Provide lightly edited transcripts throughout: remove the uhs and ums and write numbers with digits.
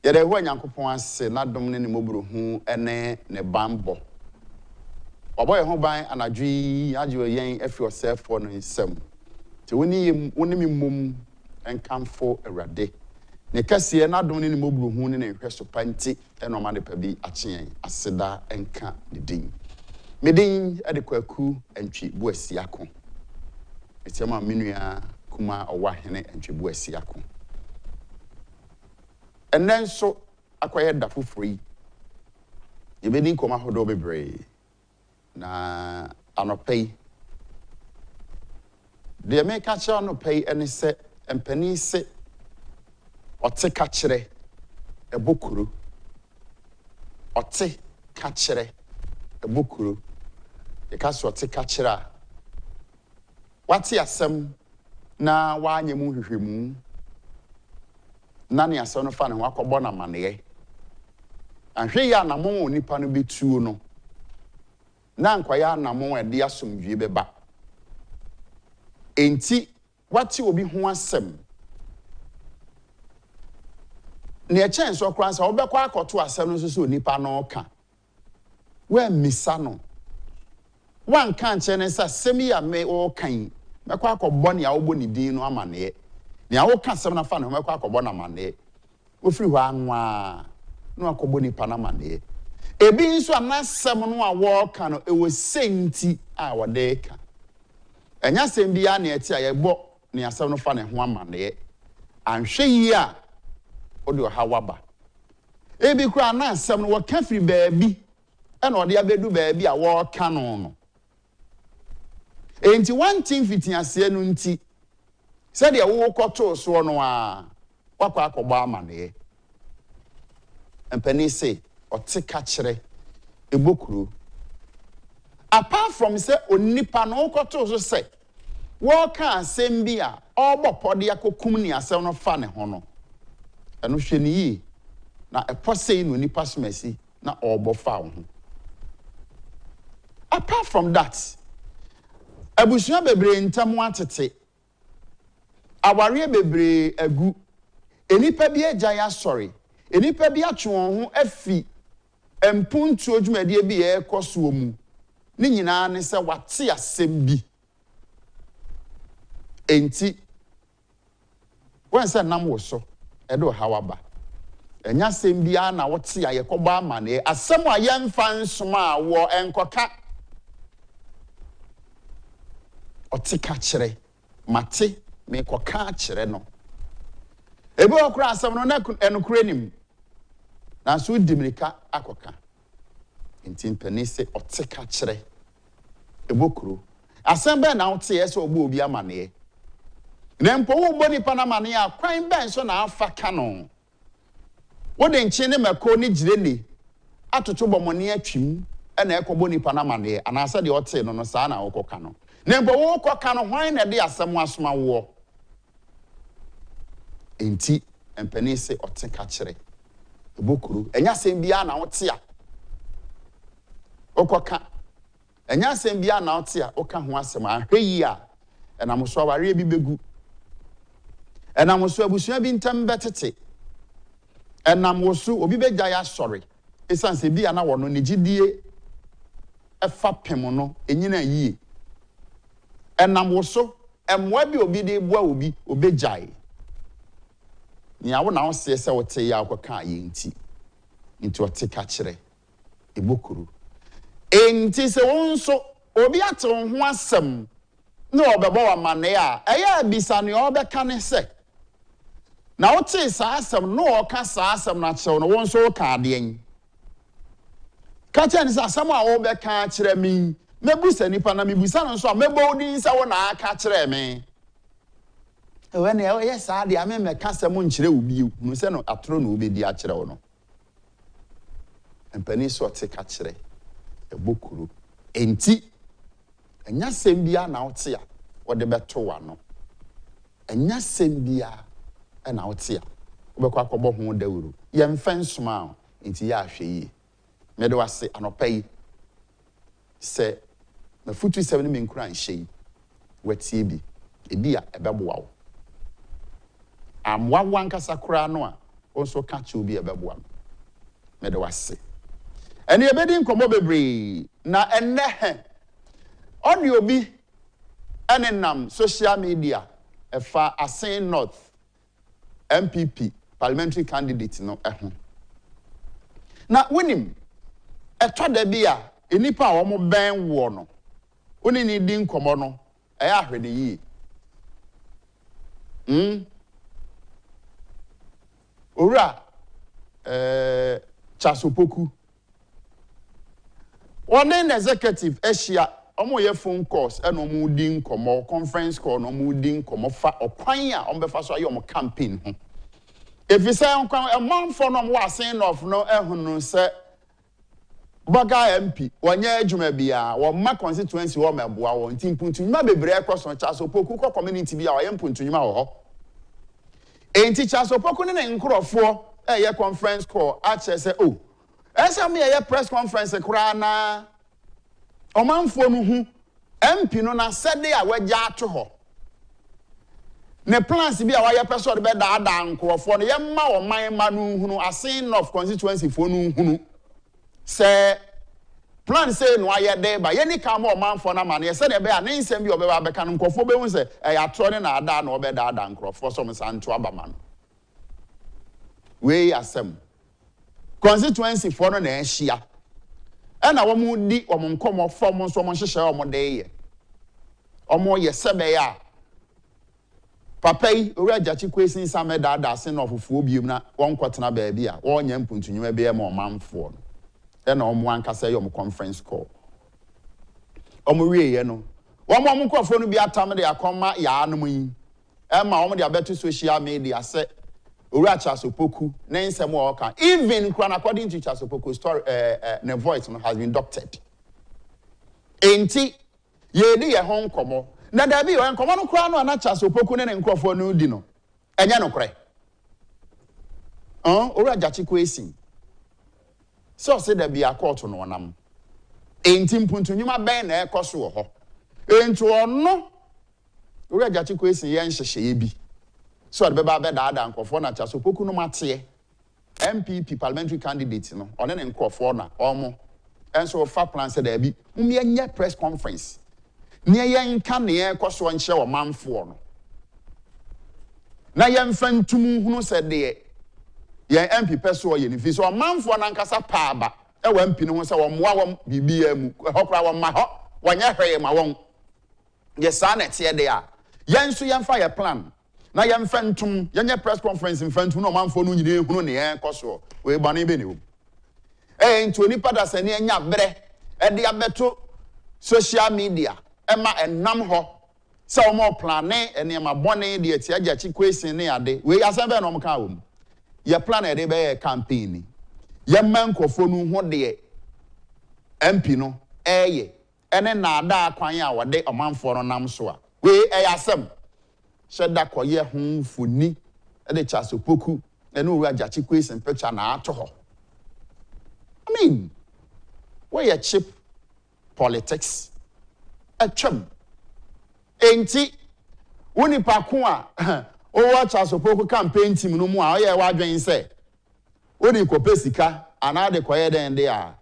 Yere ho Nyankopon ase na dom ne mobro hu ene ne bambo. Oboy ho ban anadwi agye yen afi osefo no nsam. Te woni mi mum enkamfo Awurade. Ne kase na dom ne mobro hu ne hweso panti eno ma de pa bi akyen aseda enka ne din. Medin ade kwaku entwi buasiako. Etiama menua kuma owa hene entwi buasiako. Enen so akoye da fofori. Yebedi nkoma hodo bebre na anopei. De me ka kire anopei ene se empani se ote ka kire ebokuru. Ote ka kire ebokuru. E ka so ote ka kire a wate asem na wanyemu hwehwemu. Na ne asem no fa ne ho akọbọ na maneye. Anhwe ya na mo nipa no betuo no. Na nkwaya na mo e de asomdwie beba. Enti wate obi ho asem. Ne e chen so kransa obekọ akoto asem no so nipa no ka. We misa no. Wan kan che ne sa semi ya me o kan. Mekọ akọbọ ne ya obo ni din no amaneye. Ni awo ka sem na fa ne mekọ akọbọ na mane ofiri ho anwa no akọbọ ni pa na mane ebi nso anasem no awo ka no ewo senti a wode ka enya sem bia na eti a yebo ni asem no fa ne ho amane anhwe yi a ode ha waba ebi kura anasem no wo ka firi baabi e na ode abedu baabi a wo ka no enti one thing fiti ase no nti said ya wo koto so no a wakwa akọgba amane empani say ote ka kire ebokuru apart from say onipa no koto so say wo ka asem bi a obopode akokum ni asem no fa ne ho no eno hwe ni yi na eposei no nipa somasi na obofa wo ho apart from that abusua bebre ntamu atete aware bebre agu enipa bi agya ya sorry enipa bi atwe won ho afi empuntu odwumade bi ye koso mu ni nyina ne se wate asem bi enti wen se nam wo so edo hawaba enya asem bi a na wote a ye koba amane asem a ye mfa nsoma wo enkoka otika kire mate me koka kire no ebe okura asem no na enukure nim na so dimirika akoka enti mpani se otika kire ebokuru asem be na wote ye se obo obi amane na mpo wo boni pana mane a kwan ben so na afa kano wo de nchi ne mako ni gireni atoto bomone atwim e na ekobo ni pana mane anasa de ote no no saa na wokoka no na mpo wo koka no hwan na de asem asoma wo enti empani se otika kire ebokuru enya sem bia na wote a okoka enya sem bia na wote a oka ho asem ahweyi a enamso aware bi begu enamso abusua bi ntam betete enamso obi begya ya sori esanse bia na wono ne gidie efa pem no enyina yie enamso emwa bi obi de boa obi obegyae ni awo na wo se wote ya akoka ye nti otika kire ebokuru enti se wonso obi ate ho asem na obebo wa mane a eya bisa ne obeka ne se na wote sa asem no oka sa asem na kire no wonso ka ade en ka kire ne sa asem a wo beka kire mi mebusa nipa na mebusa no so a mebo din se wo na aka kire me when yes ade ame me ka asem nkire obi no se no atoro no obedi a kire wo no empani so te ka kire ebokuru enti enya sembia na wote a wode beto wa no enya sembia na wote a wobekọ akọbọ ho dawuru ye mfensoma enti ya ahwe yi mede wase anopai se na futu 7 me nkura nhye watie bi ebi a ebeboa wo amwa wankasa kura no a also catch you be a babuam. Mede was say. And you bedding come over na ene audio be enenam social media far Asen North MPP parliamentary candidate no na wonim eto da bia enipa a wo ben wo no oni ni di nkomo no ahwede yi ora chasopoku one executive Asia omo ye phone calls and omo di nkomo conference call no omo di nkomo fa okwan a omo befa so aye omo campaign ho if you say nkwan a man for no wa Asen North no ehunu se Baga MP wanye adwuma bia wo ma constituency wo meboa wo ntimpuntu nyuma bebre ekwoso chasopoku ko community bia wo yempuntu nyuma wo ho enti chasopoku ne nkrofo ye conference call a che say oh ese me ye press conference kura na omanfo no hu MP no na sede a wagya ato ho ne plans bia wa ye person de be daada nkrofo no ye ma wo man ma no hu no Asen North constituency fo no hu no say plan say no aye dey ba ye ni ka ma o man for na man ye say be a ne nsem bi obeba beka no nkofo be hu say ya tro ne na ada na obeda ada nkofo so me santo abama no we asem constituency for no na ehia e na wo mu di wo mu nkomo form so mo hyehye wo mo dey ye omo ye sebe ya papa yi ori Agyachi kwesin same da Asen North fufuo biem na won kwotena ba bia wo nya mpuntunwuma be ma o manfo no na omo ankasa ye omo conference call omo wieye no omo nkrofo no bi atam de akoma ya anum yi e ma omo de abeto social media say ori Chasopoku na nsem o ka even according to Chasopoku story ne voice no has been doctored enti ye di ye ho nkomo na da bi o nkomo no kra no na Chasopoku ne nkrofo no di no enye no kre ori Agyachi kwesin so say there be a court no nam enti mpuntu nyuma ben na ekoso wo ho enti ono ori Agyachi kwesin ye nhyehyeye bi so de beba be daada nkofo na Chasopoku no mate MPP parliamentary candidate no one ne nkofo na omo enso fa plan say there bi nya press conference ne ye nka ne ekoso nche wo manfo no na ye mfantum hunu se de ye MP peso ye ni fi so manfo na nkasa paaba e wa MP no ho se wo moa wo bibia mu hokra wo ma ho wanya hweye ma won ye sa na tie de a ye nso ye mfa ye plan na ye mfantum ye nya press conference mfantum no manfo no nyine hunu ne ye koso we ba ne be ne wo nti oni pada se ne nya bere e de abeto social media e ma enam ho se wo mo plan ne ene ma bone de tie Agyachi kwesin ne ade we asem be no mo ka wo mu ye plan e de be campaign ye mankofo no ho de MP no eye ene na ada akwan a wode omanfo no nam so a we asem sheda koye ho funi e de Chasopoku ene ori Agyachi kwesin picture na ato ho I mean we ye cheap politics atwam enti woni pakun a o wa Chasopoku campaign team no mu a oye wa dwen se woni kopesika anade koye den de a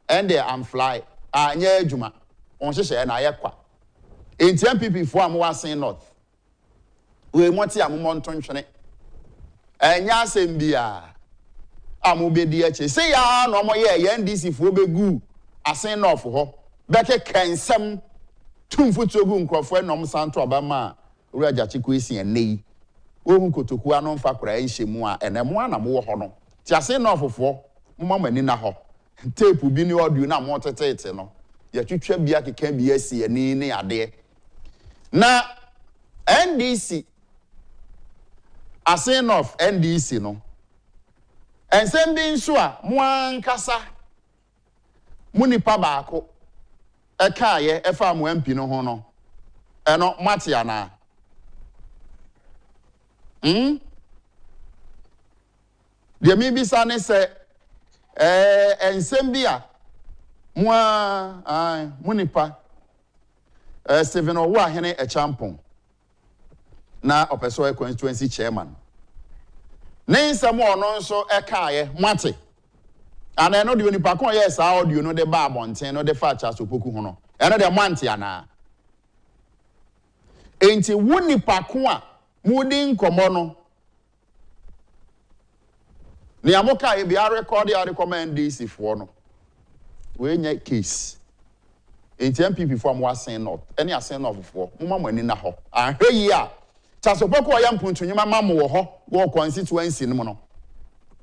ende am fly anya adwuma on hyehye na ayekwa enti MPP fo am wa Asen North we moti am monto ntwene enya asem bia amobedi ache se ya no mo ye NDC fo begu Asen North ho beke kensem tumfutogu nkrofo enom santo abama ori Agyachi kwesin enei ohun kotoku anu mfa kora enhyemu a enemo ana mo ho no ti Asen North fo mo mani na ho tape bi ni audio na mo tetete no ya twetwa bia keka bia si eni ne ade na NDC Asen North NDC no ensem bi nso a mo ankasa munipa baako ekaye efa mo MP no ho no eno matia na de mi bisa ne se ensem bia munipa Steven Owo ahene Agyapong na opeso constituency chairman ne nsɛm ɔno nso ɛkaeɛ mate ana ɛno de onipa ko yɛ saa audio no de ba abɔnten no de fa Charles Opoku ho no ɛno de mante ana enti wo nipa ko a mudi nkɔmɔ no ne amoka e bia record ya recommend DC for no we nya case enti MPP for mo asen not any asen not for mo ma mo ani na ho ahwe yi a Charles Opoku o ya mpuntunyima ma mo wo ho wo constituency no no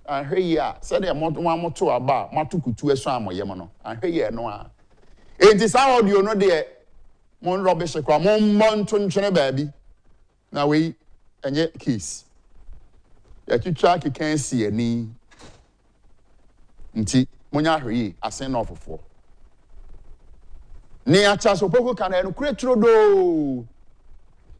ahwe yi a said e mo to aba matukutu eso amoye mo no ahwe yi no a enti sa audio no de mo rubbish kwa mo monto ntwene baabi na we enye case ya twitwa Kencity ani nti monya hwe asen na ofofo ne a Charles Opoku kan no kuretro do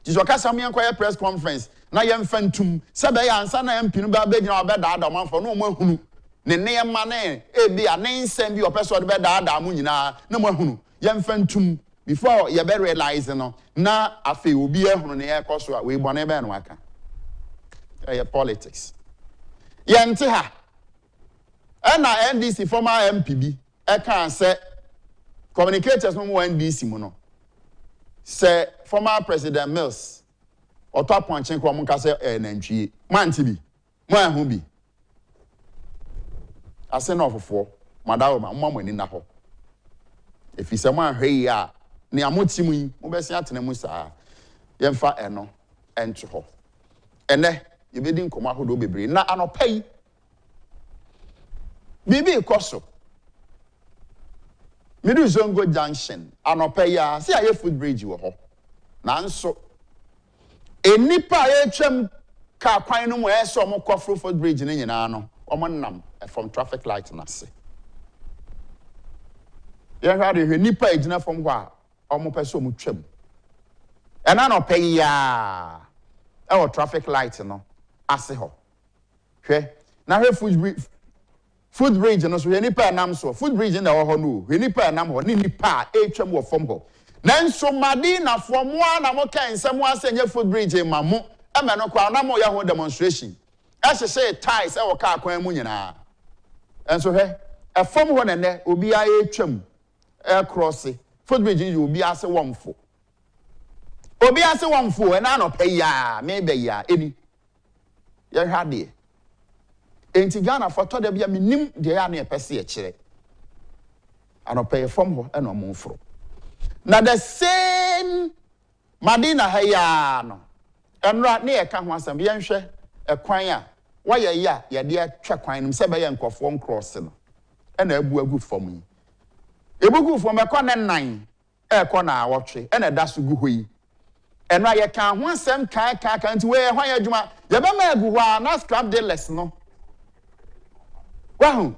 jiso kasa me enkoye press conference na ye mfantum se be ya ansa na MP no ba gyina obeda manfo no mo ahunu ne ne ma ne e bi a ne nsem bi opeso de beda mo nyina na mo ahunu ye mfantum before you be realize no na afi obi ehunu ne ye koso a we bone be no aka politics ye nte ha na NDC former MPB e kan say communicators no NDC mu no say former President Mills oto aponchen ko mo ka say nantwie manti bi mo ahu bi ase na ofofo madawo ma mo ani na ho efi se mo ahwe ya ne amoti mu yi mo be se atena mu saa yemfa eno ento ho ene yebedi nkomo ahodo bebre na anopai bibi koso midu zongo junction anopai ya se aye footbridge wo ho nanso enipa ye twam ka kwan no mo eso mo kofro footbridge ne nyina no omo nam from traffic light na se ye hwa de nipa ejina from ho a omo pese omo twam ena anopai ya e traffic light no ase ho hwe na hwe footbridge no so ye nipa nam so footbridge na ho no hwe nipa nam ho ni nipa e twam wo from ho nanso madina fo mo na mo kan nsem asenye footbridge ma mo e me no kwa na mo ya ho demonstration e se ties e wo ka kwan mu nyina enso hwe e fom ho ne obi a e twam e cross footbridge yi obi ase womfo e na no pe ya me be ya eni ye hade enti Ghana foto da bia minim de ya na e pese e kire anope fom ho e no mo mfro na the same Madina haya no enra ne ye ka ho asem ye nhwe ekwan a waya ya ye de atwa kwan nim se be ye nkofo cross no e na abu agu fom yi ebugu fom e kwa ne nan e kwa na awotwe e na da so gu hoyi enra ye ka ho asem kan nti we hwan ya adwuma ye be ma agu ho na scrap dealers no wahu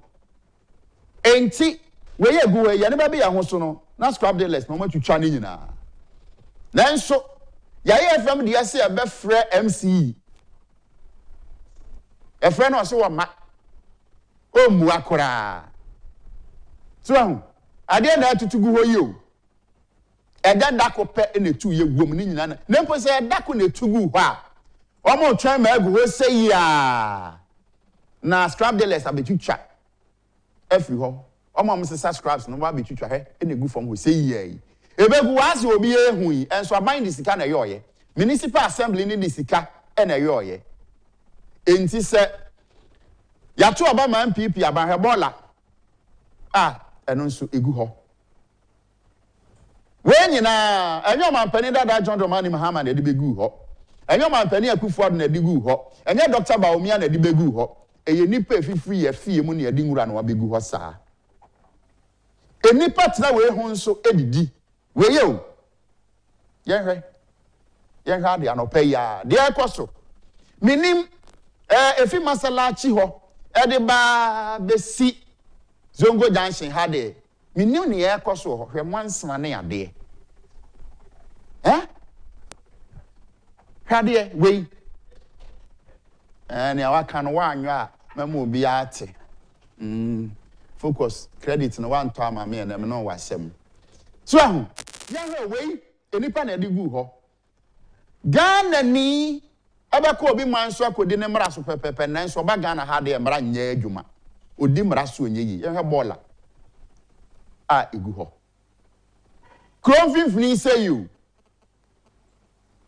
enti we ye gu we ye ne ba be ya ho so no na scrap dealers no matwitwa ne nyina nanso ya ye FM de ase e be frɛ MCE e frɛ no so wo ma o mu akora so ahu ade na atutugu ho yi o e da ko pɛ na tu ye wom ne nyina na mpo se e da ko na tugu ho a o mo twan ma agu ho sei ya na scrap dealers abetwitwa afi ho omo msesa scraps no ba betwitwa he na egu fom ho sei yi ebegu ase obi ehu yi enso aban disika na yoye municipal assembly ni disika na yoye enti se ya to oba ma MPP aban he bola eno nso egu ho we nyina enyo mampani dada John Dramani Mahama na de begu ho enyo mampani akufo-addo na de gu ho enyo Dr. Baomia na de begu ho eye nipa efifiri ye fie mu na de nwura na wa begu ho saa enipa tena we ho nso edidi we ye o ye hwe de anope ya de ekoso minim efi masalachi ho e de ba besi zongo junction ha de minim ne ekoso ho hwe mwansema ne ade hade we ne awaka no wa anwa mama obi ate focus credit no one time am me na me no wasem so ahu ya we enipa na de gu ho Ghana ni ebe ko obi man so akodi ne mra so pepepe nan so ba Ghana ha de mra nya adwuma odi mra so onye yi ye bola a egu ho Kronfimfini say you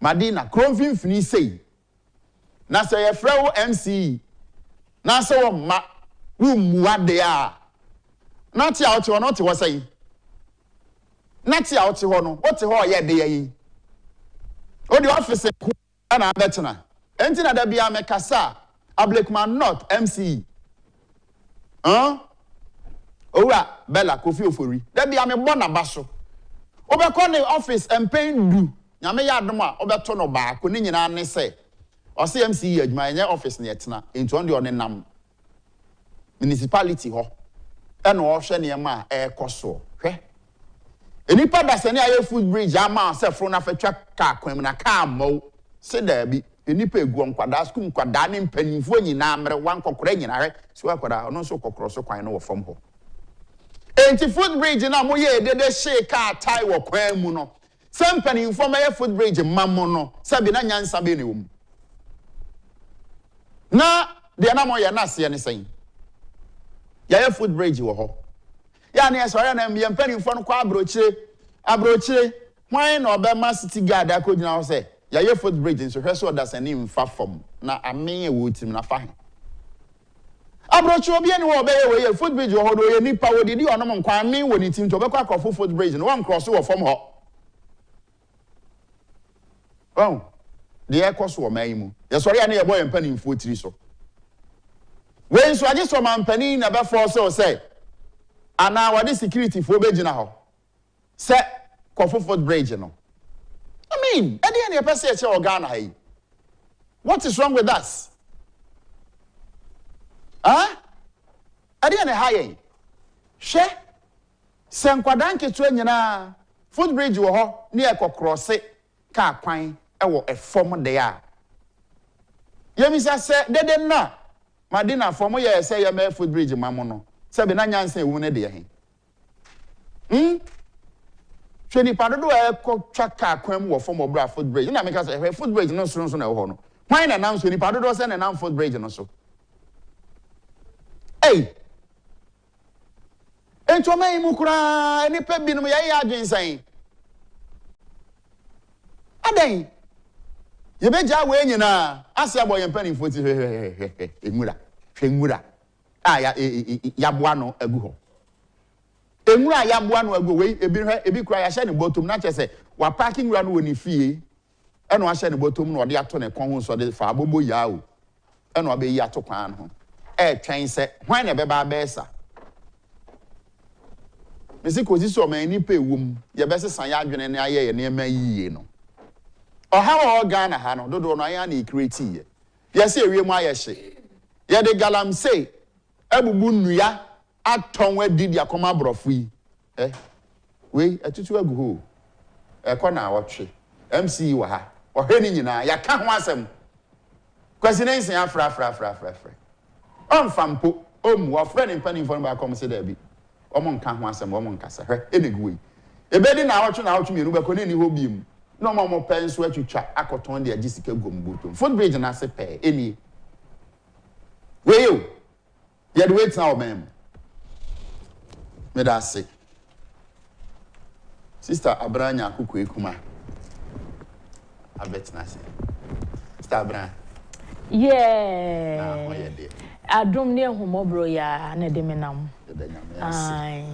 Madina Kronfimfini say na say ye frɛ wo MC na say wo ma wo muade a na ti out ho no te wo say na ti out ho no wo te ho ye de yi o di office ku na betena enti na da bia me kasa Ablekman not MC owura Bella Kofi Ofori da bia me bo na ba so obekọ ne office empen du nyame ya adom a obeto no ba ko ni nyina ne se o CMC adwuma enye office ne etena enti on de on nam municipality ho ena o hwe ne ma ekoso hwe enipa da se ne aye food bridge ama se fro na fatwa ka kwam na ka mo se da bi enipa egu nkwada skum nkwada ne mpanimfo nyina amre wan kokora nyina hwe so akwada ono so kokoro so kwan no wo fam ho enti food bridge na mo ye dede shake atai wo kwan mu no sempani informa ye food bridge mammo no sabi na nyansa be ne wom na de na mo ye na se ne sen ye food bridge wo ho ya na so ya na me mpani info no kwa abrochire hwan na obema city guard akogina ho se ye food bridge so hwe so da se ne mfa fom na amen ye wo tim na fa he abrochi obi eni wo obeye we food bridge wo ho do ye nipa wo didi onom nkwa amen wo ni tim to obekwa akofo food bridge no one cross wo fom ho oh the ekoso wo man mu ye sori ya na ye boy mpani info tiri so we so age so man mpani na be force o say ana wade security fo be gina ho se kofo food bridge no I mean edi na ye pese e che Ghana hai what is wrong with us adi na haye hwe senkwada nketu nyina food bridge wo ho ne ekokrosse ka kwan ewo efom de a yemisa se dede na madina fom ye se ye me food bridge mamo no se be na nyansa ewu ne de ye hwe ni padodo ekotwa ka kwan wo fom obra food bridge na meka se food bridge no so na wo ho no kwan na nam so ni padodo se na nam food bridge no so hey ento mai mu kura ni pe binum ya ya adwensan adan ye beja we nyina ase abo ye mpani foti enwura hwenwura ya boa no agu ho enwura ya boa no agu we ebi kura ya hye ne bottom na chese wa parking wura no woni fie eno a hye ne bottom no ode ato ne kon ho so de fa abobo ya o eno abe yi ato kwan ho twen se hwan na be ba besa mesi kozi so man ni pe wom ye be sesan ya adwene ne aye ye ne ma yiye no oha wo Ghana ha no dodo no aya na create ye se ewie mu aye hye ye de galamsey abubu nnua aton wadidi akoma brofo yi we atutu agu ho ekọ na awotwe MC wa ha ohwe ni nyina ya ka ho asem kwasinense afra fampo wa friend in pani for ba come say there be omo nka ho asem omo nkasa hwe enegu yi ebedi na awotwe mienu be ko ne ni ho biem no mo penso atwitwa akoton de agisika gomboto food bridge na se pe eni we you ye the wait now mem me da say sister Abranya akukọ ekuma abet na say sister Abranya yeah oh yeah adom ne homobro ya na de menam ai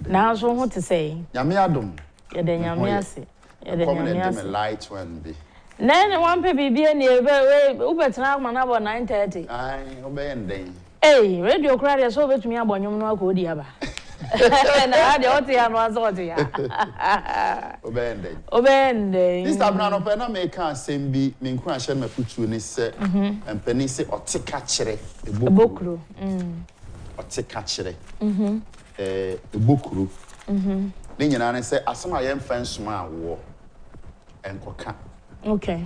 na so ho te say nyame adom ye de nyame ase ye de nyame ase light one be na one pe bibia ne we ubetena ma na bo 9:30 ai obey nden radio crowd so betumi abonyom no akodi aba na de oti ya no azoti ya obende sister Brano pe na me kan sembi me nku ahye na futu ni se empani se otika kire ebokuru otika kire ebokuru ni nyina ne se asema ye mfa nsoma awo enkoka okay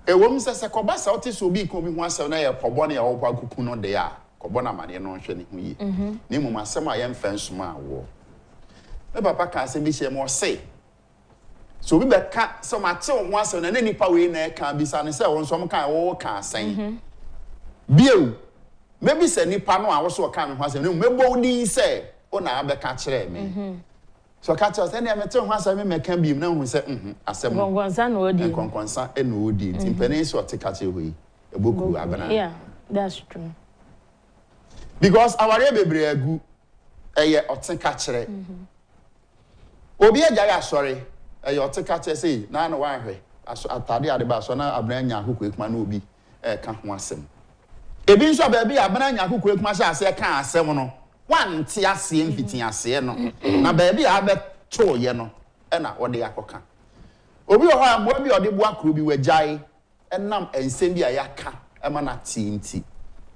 ewom se kobasa oti so bi ko bi hu asem na ye kobọ na ye wo kwakuku no de ya kobọ na mane no hwe ne hu yi ni mu asema ye mfa nsoma awo me papa ka se bi hye mo se so we be ka so ma te ho asem na nipa we na ka bisa ne say won so mo kan wo ka asen bieu maybe say nipa no a wo so ka me ho asem no mebo ni say o na be ka kire me so ka tell say na me te ho asem me ka bi na hu say asem konkonsa na odi konkonsa e na odi timpani so te ka kire ho yi eboku abana yeah that's true because our bebre agu eye ote ka kire obi agya ya sorry eye ote ka kire say na na wan hwe atade ade ba so na abana nya akoko ekuma na obi ka ho asem ebi nso ba bi abana nya akoko ekuma sha ase ka asem no wan ti ase mfiti ase no na ba bi abe to ye no e na ode yakoka obi ho ambo bi ode bo akro bi wagyae enam ensem bi ayaka e ma na tinti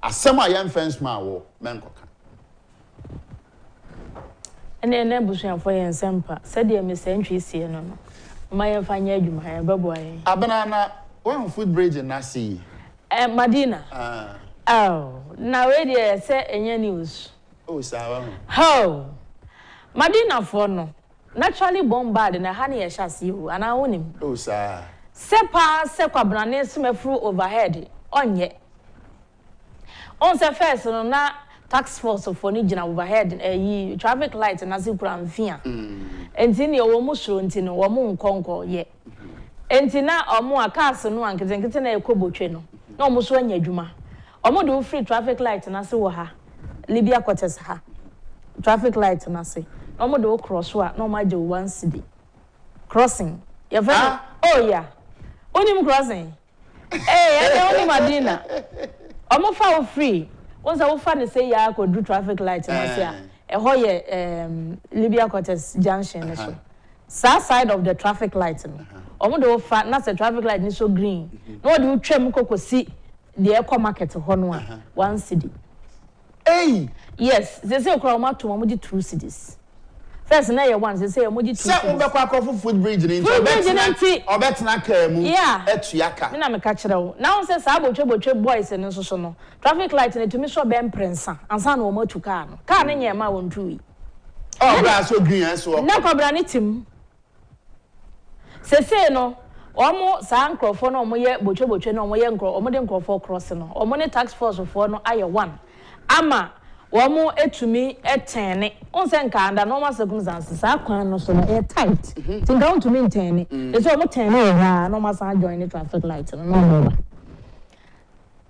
asem a ye mfens ma wo menkoka ene busuafo ye nsempa sede me sentwe sie no no ma ye fanya adwuma ya babo aye abana na one food bridge na see Madina na we dey say enya news sawa how Madina for no naturally bombard na ha na ye hyase o ana wonim sa sepa kwabra ne semafru overhead onye on se first no na tax force for ni gina overhead yi traffic light na se kura mfia enti ne wo mu suro enti no wo mu nkonko ye enti na omo akase no anketenkete na ekobotwe no na omo so anya adwuma omo do free traffic light na se wo ha Libya quarters ha traffic light na se omo do cross wa na omo age 1 cedi crossing ya fa oh yeah onim crossing onim Madina omo fa free once I fa ne say ya ko do traffic light na se a ho ye Libya quarters junction so side of the traffic light no omo do fa na say traffic light ni so green no do twam kokosi the eco market ho no a 1 cedi yes they say okra ma to mo di 2 cedis first na ye one they say mo di 2 cedis say ubekwa akofo food bridge ni obetena ka mu etuaka me na me ka kire wo na won say sa botwe boys ni so no traffic light na tumi so be mprensa ansa na o matu car no nye ma won tuwi bra so green so na kobra ni tim say no omo sa nkrofo no omo ye botwe no omo ye omo de nkrofo cross no omo ne tax force for no aye one ama womo etumi etene onse nka anda normal circumstances sa kwan no so no e tight tinga on to maintain e so omo tene ha normal sa join the traffic light no no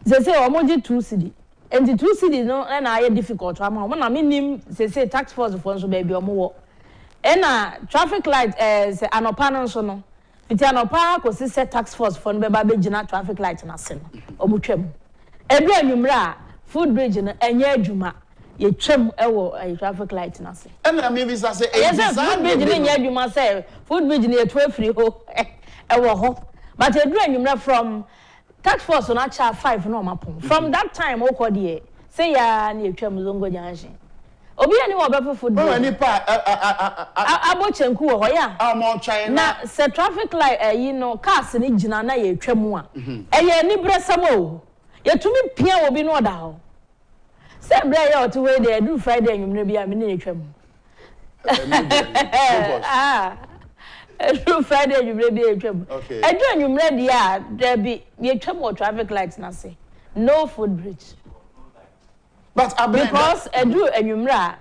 say omo ji 2 cedi and the 2 cedi no na aye difficult ama omo na minim say tax force for so ba bi omo wo e na traffic light say anopa no so no fiti anopa ko say tax force for no be ba gina traffic light na se no omo twam edu anwumra food bridge no enye adwuma ye twam ewo traffic light na se na me bi say food bridge no enye adwuma say food bridge no ye to afiri ho ewo ho but edu anwumra from tax force no cha 5 no mapon from that time o ko de say ya na etwam zongo junction obi ani wo be food bridge ni pa abochenku wo ho ya mo twan na say traffic light you know cars ni gina na ye twam a eye ni bresam o ye tumi pia obi no da ho say bre ya otu we dey do Friday anwumre bia me na twam do Friday anwumre bia twam edu anwumre dia there be ye twam o traffic light na say no food bridge but because edu anwumre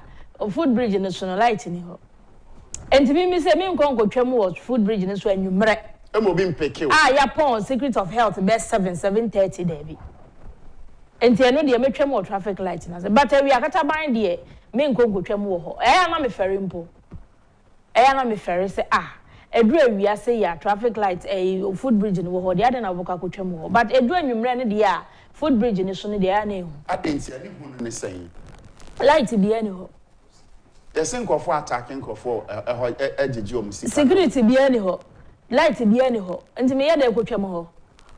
food bridge no so no light ni ho enti mi say mi nkonko twam o food bridge no so anwumre emo bi mpeke o Agyapong secret of health best 7:30 there be enti eno de metwam o traffic light na but we akata ban de me nkonko twam wo ho na me ferry mpo na me ferry say edu awia say ya traffic light food bridge no wo ho de ade na boka ko twam wo but edu anwumre ne de food bridge ni so ne de na ehu atensi ani hu ne say light de ni ho yesen kofo attacking kofo ejeje o musika security de ni ho light de ni ho enti me ye de ko twam ho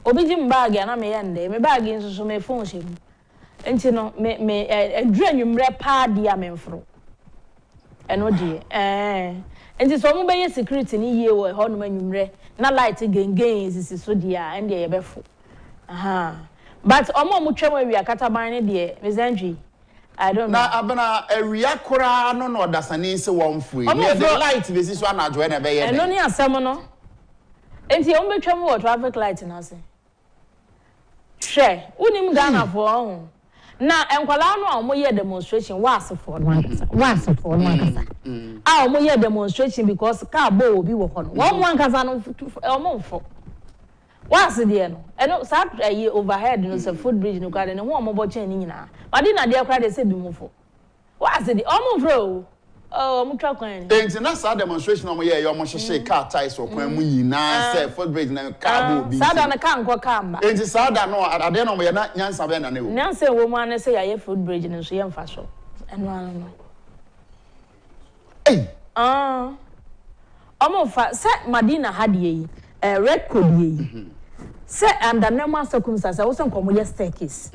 obi jim bag ya na me yende me bag nso so me phone shemu enti no me edu anwumre pa dia memfro eno die enti so mo be ye security ni yie wo ho no anwumre na light gengen sisi so dia ende ye befo but omo twam awia kataban ne de mezantwi I don't know na abana awia kora no no dasani se won fui ne the light be si so anajo na be ye eno ni asem no enti o betwa mu traffic light na se hwe unim Ghana for ho na enkwala no a mo ye demonstration was for no ankasa a mo ye demonstration because car bo obi wo ho no one ankasa no o mo fo was there no eno sa overhead no se food bridge no kwa de ne ho mo bo chen ni nyina but na de kwa de se bi mo fo was there o mo fro mo twa kwan the international demonstration o mo ye yo mo hye car ties o kwan mu nyina say food bridge na car bo bi sada na kan ko kamba enti sada no ade no mo ye na nyansa be na ne wo nyansa wo mu an say ya food bridge no so ye mfa so eno an no omo fa se Madina hade yi red code yi se under normal circumstances wo se nkomo ye staircase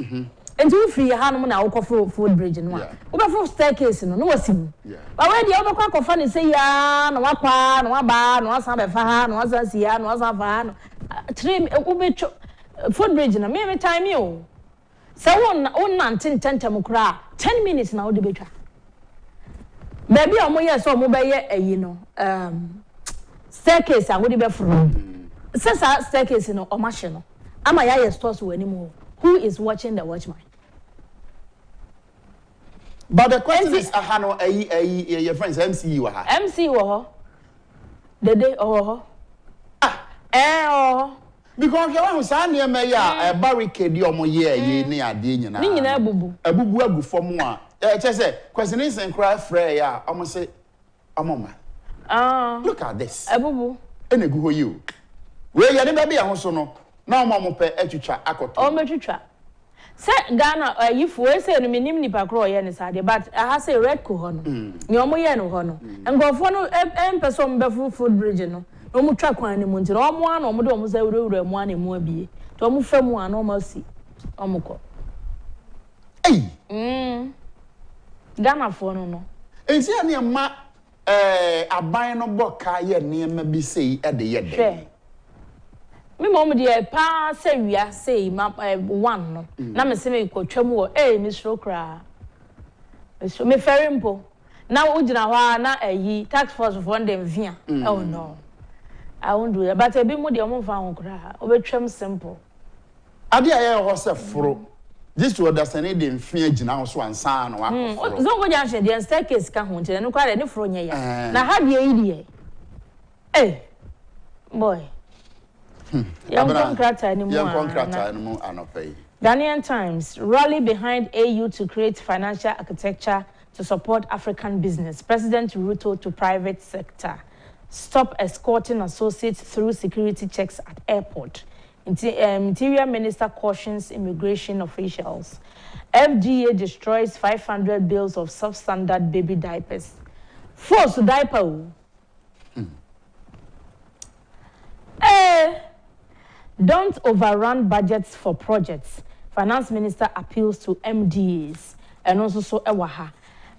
enti wo free ha no na wo ko food bridge no a wo be for staircase no wasim ba we dia wo be kwa kofa ne se ya na wakwa na waba na wasan be fa ha na wasan si ya na wasan fa ha no trim wo be food bridge na me time o se won nante tentem kura 10 minutes na wo de betwa baby omo ye so omo be ye ayi no staircase a wo de be fro se sa staircase no o mahye no ama ya ye stores wo animu who is watching the watchman. But the question is, ahano your friends MC wa ha. MC wo the day because you want say na me ya barricade omo ye ne ade nyina. Ni nyina abubu agu fom a che say question is encry frey ya omo say omo ma. Look at this. Abubu. Ene gu ho yi o. We ya ne ba bia ho so no na omo pe atwitwa akoto. O metwitwa. Se Ghana yifu we say no minim nipa kro ye ne sade but I say red ko ho no. Ni omo ye no ho no. Ngofo no empeso mbefu food bridge no. No mu twa kwan ne mu nti no omo an omo de omo say wura mu an mu abie. To omo fa mu an omo si omo ko. Ghana fo no. Enti ane ma aban no boka ye ne ma bi sei e de ye de. Me mom de pa say wia say one no na me se me kwatwam wo me sro kra me ferry mpo na wo gina ho na tax force for dem via oh no I won't do that but e bi mu de mo fa ho kra obetwam simple ade aye ho se foro this to understand dem fia gina ho so ansa na wa foro zo go ja she de staircase ka ho nti ne kwa de ne foro nya ya na ha de yi de boy Young Ghanaian Times rally behind AU to create financial architecture to support African business. President Ruto to private sector. Stop escorting associates through security checks at airport. Interior Minister cautions immigration officials. FDA destroys 500 bills of substandard baby diapers. Force diaper. Don't overrun budgets for projects. Finance Minister appeals to MDAs. And also so ewaha.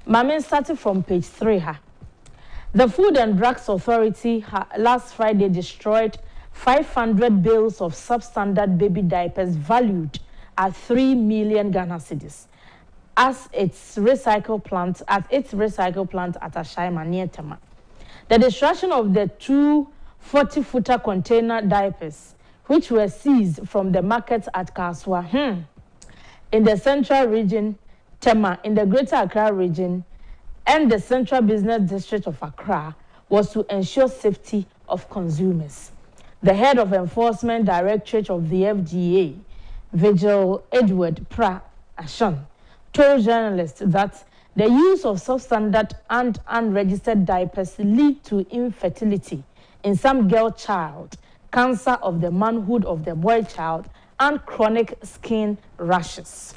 Mame started from page 3 ha. The Food and Drugs Authority last Friday destroyed 500 bills of substandard baby diapers valued at 3 million Ghana cedis at its recycle plant at Ashaima near Tema. The destruction of the two 40-footer container diapers, which were seized from the market at Kaswa, in the central region, Tema, in the Greater Accra region, and the Central Business District of Accra, was to ensure safety of consumers. The head of Enforcement Directorate of the FDA, Vigil Edward Pra Ashon, told journalists that the use of substandard and unregistered diapers lead to infertility in some girl child, cancer of the manhood of the boy child, and chronic skin rashes.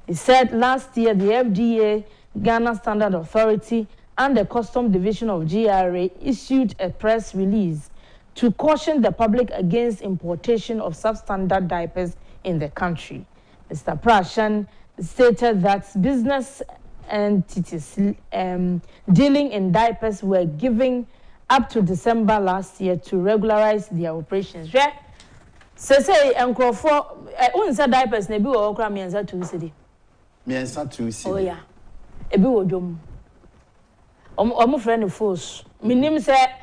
He said last year the FDA, Ghana Standard Authority, and the Custom Division of GRA issued a press release to caution the public against importation of substandard diapers in the country. Mr. Prashan stated that business entities dealing in diapers were giving up to December last year to regularize their operations. Yeah. Say uncle for unsa diapers ne bi wo kra mienza 2 cedi. Mienza 2 cedi. Oh yeah. Ebi wo dom. Omo friend force. Minim say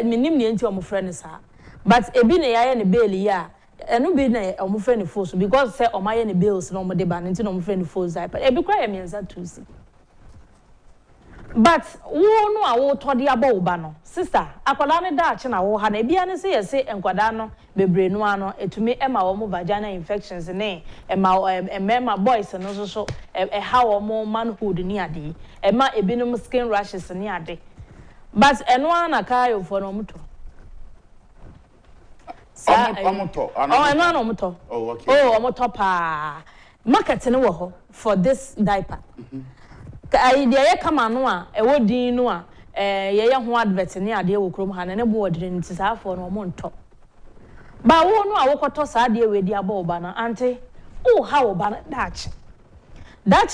minim ne enti omo friend sa. but ebi na yaye ne bail ya eno bi na omo fe ne force because say omo yaye ne bills na omo de ba nti na omo fe ne force diaper ebi kwa ya mienza tusi but wo no a wo to de aba wo ba no sister akwada ne da ache na wo ha na ebia ne se yese enkwada no bebre no ano etumi ema wo mo vaginal infections ne ema boys no so ha wo mo manhood ni ade ema ebinom skin rashes ni ade but eno ana kayo for no muto omoto eno no muto omoto pa market ne wo ho for this diaper idea ye kama no a ewo din no a ye ho advert ne ade wo krom ha ne bo odire nti sa afo no mo nto ba wo no a wo koto sa ade we di aba oba na ante o ha oba na dachi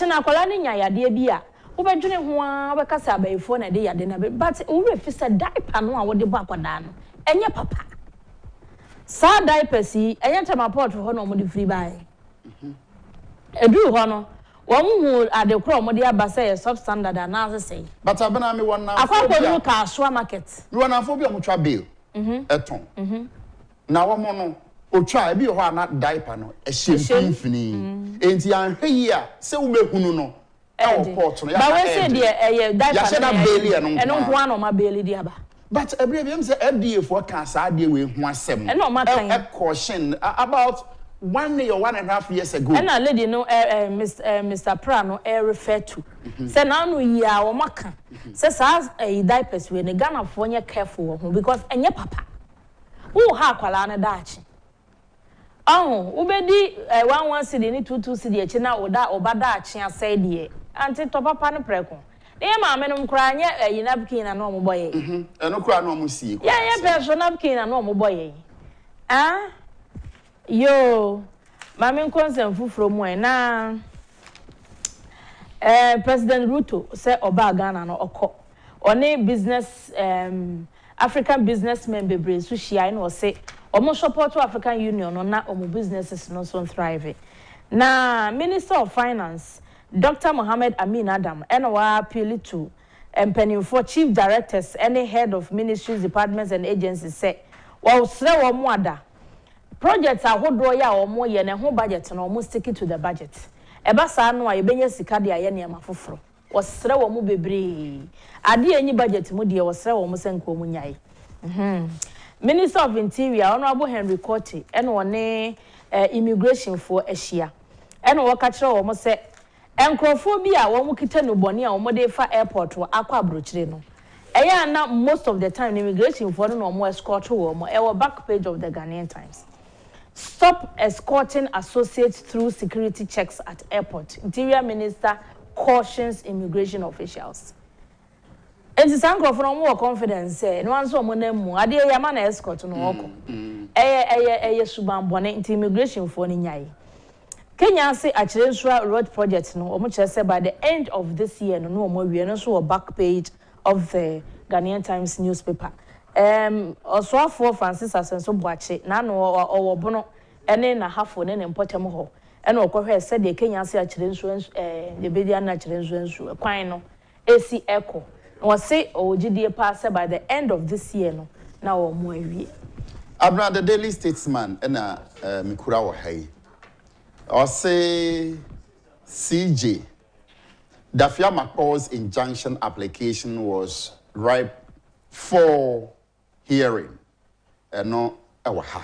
na akwala ne nya yade bi a wo bedwene ho a wo bekasa abayefo na de yade na but wo refi se diaper no a wo de bo akwada no enye papa sa diaper si enye temaport ho no mo de free buy edu ho no Wamu ade kro mo de abasa ye substandard na say but abena me won na akwa no ka so market me won na phobia mo twa bill eton na wo mo no otwa e bi ho ana diaper no e hyemfini enti anhwe yi a se wo behunu no e wo port no ya ba we say de ye diaper ya sheda bill eno ho ana ma bill di aba but every am say FDA for can sa ade we hu asem eno ma kan caution about 1 year, 1.5 years ago. And a lady no Mr. Prano refer to. Say now no year or maka. Says as a diapers we ne Ghana for nye careful because enye papa. Who ha kwala na dachi. Oh, ubedi 1 cedi ni 2 cedi echi na oba dachi asai die. Anti to papa no preko. E ma me no nkra nye napkin na no mo boye. Eno kra no mo si ko. Yeah, person napkin na no mo boye. Ah? Yo, mami nkonsen fufuro mu na President Ruto say oba Ghana no okọ oni business African businessmen bebre so hia na say omo support African Union no na omo businesses no so thrive na Minister of Finance Dr. Mohammed Amin Adam and wa appeal to for chief directors any head of ministries departments and agencies say wa usre wo mu ada projects ahodo ya omo ye ne ho budget na omo stick to the budget eba sa no a yebenya sika de aye ne amafoforo wosere wo mu bebre ade enyi budget mu de wosere wo mu senko mu nyai Minister of Interior Honorable Henry Cote and one immigration for Asia and waka kire wo mu se enkrofo bi a wo mu kita no bone a wo mu de fa airport wo akwa abrochire no eya na most of the time immigration for no mo escort wo mo e wo back page of the Ghanaian Times. Stop escorting associates through security checks at airport. Interior Minister cautions immigration officials. And the sanko from more confidence say no answer mo na mu ade ya ma na escort no oko. Suban bone immigration for ni nyai. Kenya say Achirensura road project no omo kire say by the end of this year no omo wie no so back page of the Ghanaian Times newspaper. Oswafo Francis Asenso Boache na no owobono ene na hafo ne mpotem ho ene okohwe se de Kenya se Achirensura de bedia na Achirensura kwan no esi echo no say ogidie pass by the end of this year no na wo mo awie Abra the Daily Statesman ena mikura wo hai o say CJ Dafia Mako's injunction application was ripe for hearing no ewaha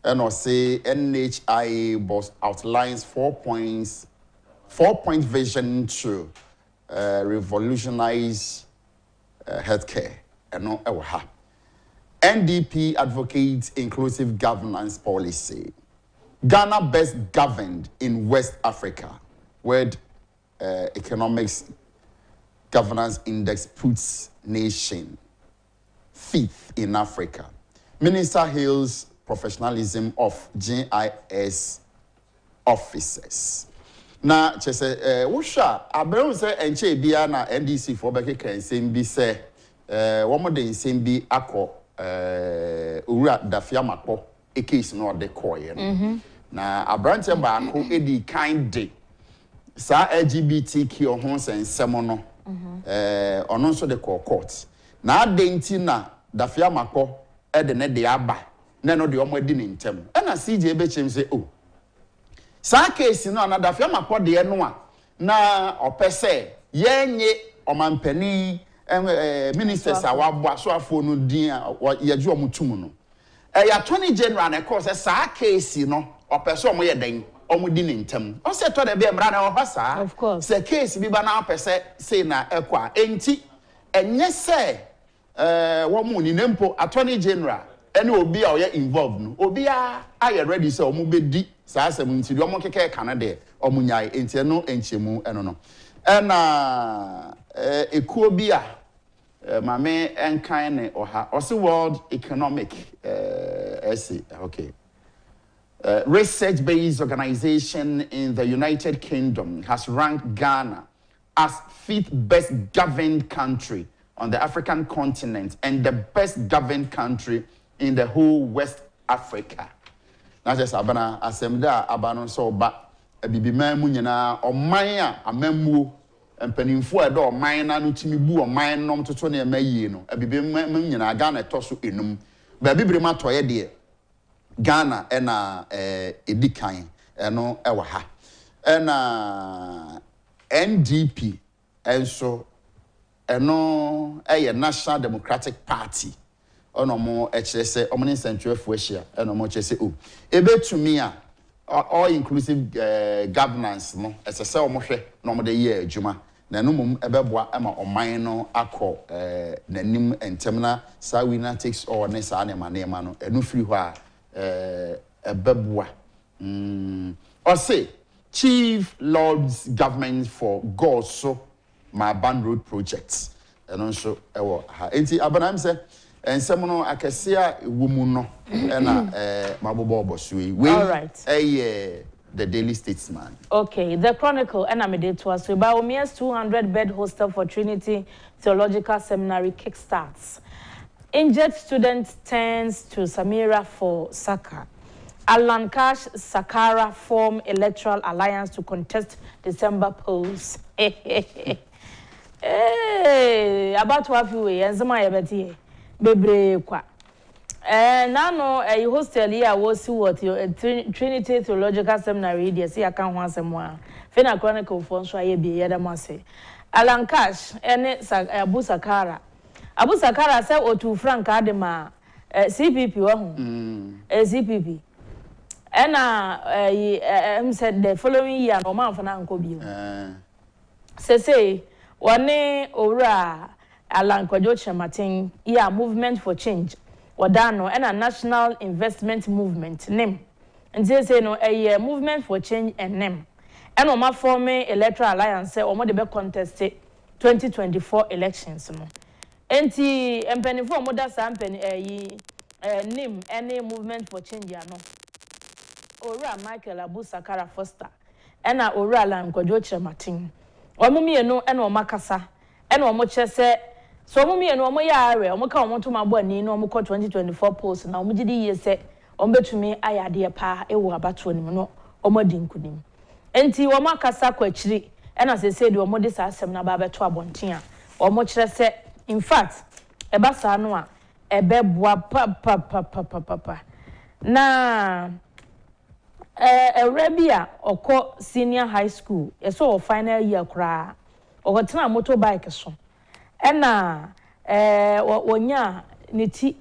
and or say NHIA boss outlines 4-point vision to revolutionize healthcare and no ewaha. NDP advocates inclusive governance policy. Ghana best governed in West Africa, where Economics Governance Index puts nation fifth in Africa. Minister hails professionalism of GIS officers. Na chese wusha abreun se enche bia na NDC for beke kan sembi se womo de sembi akọ owura Dafia Makpo e case no de koye no. Na abrante baako edi kind day sa LGBTQ ho sensemo no ono nso de court na adenti na Dafia Makpo de ne de aba na no de omadi ne ntem e na CJ be chem say oh sa case no na da fiam akode no a na opese yenye omampani ministers awabo asoafo no din yeje omutum no ya 20 January na course sa case no opese omo ye den omudi ne ntem o se to de be mra na ho sa of course se case bi ba na opese say na ekwa enti enye se wo mu ni nempo attorney general ene obi a oye involved no obi a aye ready say omo bedi sa asem nti de omo keke Canada omo nyai enti no enchemu eno no na ekuo bi a mame enkan ne oha osi World Economic essay okay research-based organization in the United Kingdom has ranked Ghana as 5th best governed country on the African continent and the best governed country in the whole West Africa. Now just abana asemda abano so ba bibima mu nyina oman a amammuo empanimfo edo oman na no timi bu oman nom toto na emayi no bibima mu nyina Ghana toso enum ba bibire ma toye de Ghana ena edikan eno ewa ha ena NDP enso eno National Democratic Party ono mo echese omni central fueshia eno mo chese o ebetumi a all inclusive governance no esese omohwe no mo de ye adwuma na no mum ebeboa ama oman no akọ nanim entemna sa winner takes all ne sa ne manema no enu free ho a ebeboa or say Chief Lord's government for Goso my band road projects and also ha enti abanam se ensem no akesia womu no na mabobo obosui we the Daily Statesman. Okay, the Chronicle and Amide to us about Omia's 200-bed hostel for Trinity Theological Seminary kickstarts. Injured student turns to Samira for Saka. Alan Cash Sakara form electoral alliance to contest December polls. Hey, about to have you and some yabeti bebre kwa. Nano a hostel here was what Trinity Theological Seminary. They say I can't want some more. Fena Chronicle for so I be yadamase. Alan Cash and Abu Sakara. Abu Sakara said or to Frank Adema CPP CPP. And said the following year no man for Nanko Bill. Say one ora Alan Kwajocha Martin, movement for change. Wadano and a national investment movement name. And they say no a movement for change and name. And Oma forming electoral alliance say Oma de contested 2024 elections. Enti empeni for moda sampeni name any movement for change ya no. Ora Michael Abu Sakara Foster. Ena ora Alan Kwajocha Martin. Omumi no ena omakasa. Ena omoche se so omo me no omo yare omo ka omo to mabo ani no omo ko 2024 polls na omo gidi ye se omo betumi ayade pa ewo abato ni no omo di nkunim enti omo akasa kwa chiri e na se de omo de sa asem na ba beto abonten a omo kire se in fact e ba sa no a e be boa pa na Arabia oko senior high school e so final year kra o tena motorbike so ena wonya neti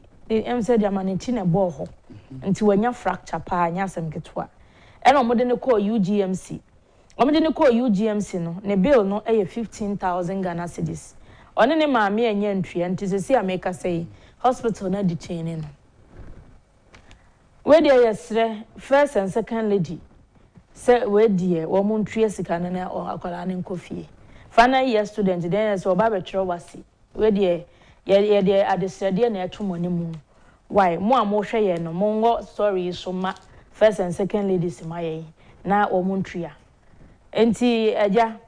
said yamaneti na bo ho nti wonya fracture pa anya asem ketwa ena omode ne call UGMC omode ne call UGMC no ne bill no 15,000 Ghana cedis one ne maame enye ntwe nti sesi ameka say hospital na detain no we dey yesre first and second lady say we dey wo mo ntwe sika na akwara ne nkofie final year student then so baba tro wasi we dey ye adesrede na etomo ne mu why mo amhwe ye no mo ngo story so ma first and second ladies ma ye na o mo ntria enti aja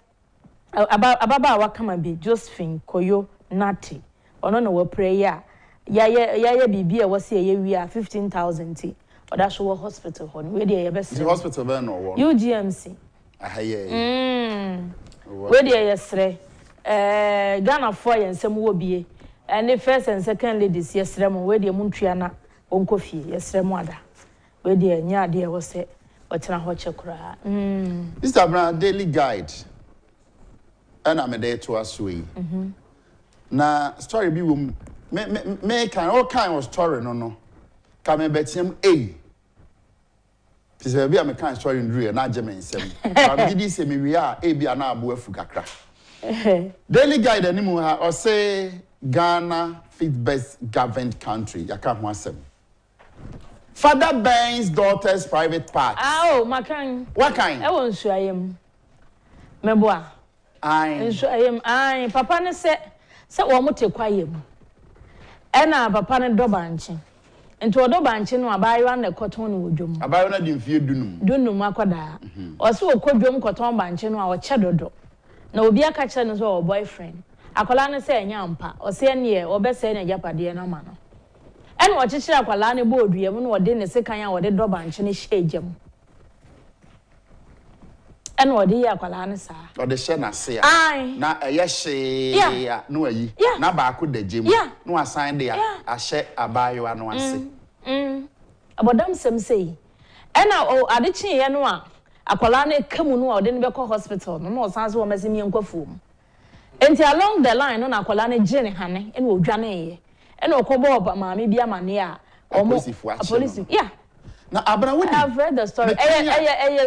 ababa wakama bi Josephine Koyo Nati ono no we prayer ya bibia wasi ye wi a 15,000 ti oda so hospital ho we dey ye best the hospital be no wo UGMC ahaye we dey yesre Ghana for yen sem wo bie and the first and second ladies yesterday where the Muntriana onko fie yesterday ada where the nya de was say otena ho chekura This is a daily guide and I'm a day to us we na story bi wom me kan all kind of story no ka me betiam Pise bi am kan story ndru na agye me nsem am gidi se me wi a bi ana abo afu kakra daily guide animu ha or say Ghana fifth best governed country yaka ho asem father Ben's daughter's private part oh makan what kind e won su ayem meboa nsu ayem papa ne se wo mo te kwayem e na papa ne dobanche nti odobanche no abayo na koton no wodwom abayo na di mfie dunum akoda o se okodwom koton banche no a wo che dodo na obi aka che no so boyfriend akola ne se enya mpa o se ne obese na Agyapade na ma no ene wo chichira akola ne bo odua mu no wode ne se kan a wode dobanche ne hyegem ene wode ya akola ne sa wode hye na se na eye hye ya no ayi na ba ko dagem no asan de ya ahye abayo ano ase abodam sem sei ena o adechi ye no a akola na kamu no ode ne be ko hospital no osan so o mesemi enkwafum enti along the line no na akola na gye ne hane ena odwane ye ena okobo oba maame bia mane a police na abra wodi I've read the story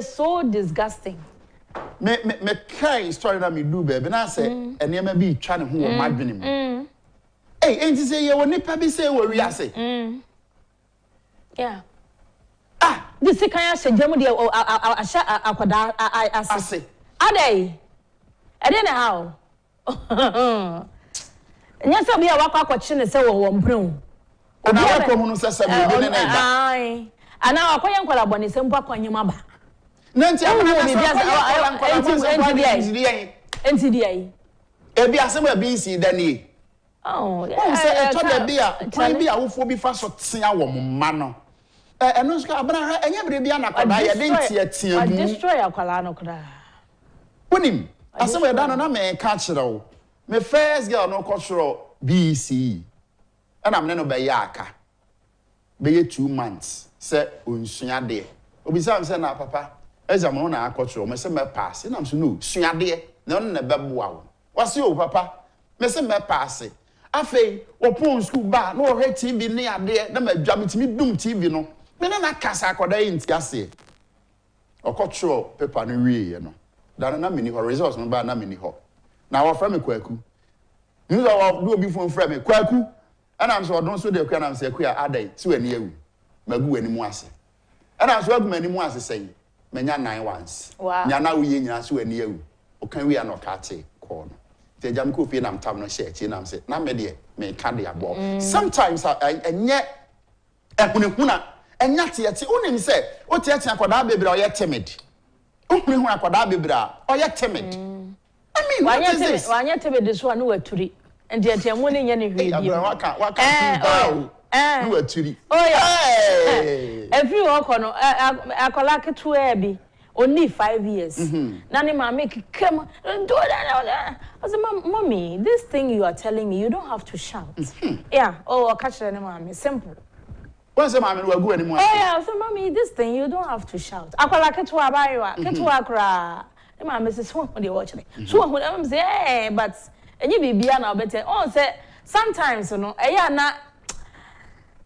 so disgusting me kai story na me do baby na say enema bi twa ne ho o madwene mu enti say ye woni pa bi say wo wi ase yeah this kan ya shegem de ahya akoda ase adai ede na how nya so bi a wakwa akwachi ne say wo mprenu obi akọ no sese bi ne na ai ana akoye nkwala boni se mpa kwanyema ba nanti abana enti dia ebi asem a bi si dani say eto da bi a kwan bi a wofo bi fa so tea wo mma no eno so abana enya bere bi anakoda ye de ntia mu destroy akwala no koda wonim asem we da no na me ka kire wo me first girl no cultural BC and am no be aka be 2 months say onsua de obi sam say na papa exam no na cultural me say me pass na am so no sua de na no na beboa wo wase o papa me say me pass afei opon school ba no o TV ne ade na madwa metimi dum TV no me na kasa akoda enti ase o cultural paper no wie no da na mini ho results no ba na mini ho na wa fra me kwaku you know do obi fon fra me kwaku ana am so odon so de kwa na am say kwa adai ti wani awu magu wani mu ase ana am so agu mani mu ase sei menya 9 once nya na wo ye nyina so wani awu o kan wi ana ka te ko no te jam ko fi na am tam no share ti na am say na me de me ka de abo sometimes enye ehunehuna enya te yete onim say o te yete akoda bebra o ye timid ohunehuna akoda bebra o ye timid I mean, what is this? Wanya tebe de so anu waturi. Enti atiamu ne nya ne hwe bi. Waka nu waturi. Oh yeah. Every wako no akola ketu e bi. Only 5 years. Na ne ma make come do that. I said, mommy, this thing you are telling me, you don't have to shout. Yeah. Oh, catch the mommy. Simple. What's the mommy will go anymore? Oh yeah. So mommy, this thing you don't have to shout. Akola ketu abayiwa. Ketu akra. My Mrs. Swan when they watch me. So when I'm say, hey, but and you be na better. Oh, say sometimes you know, na.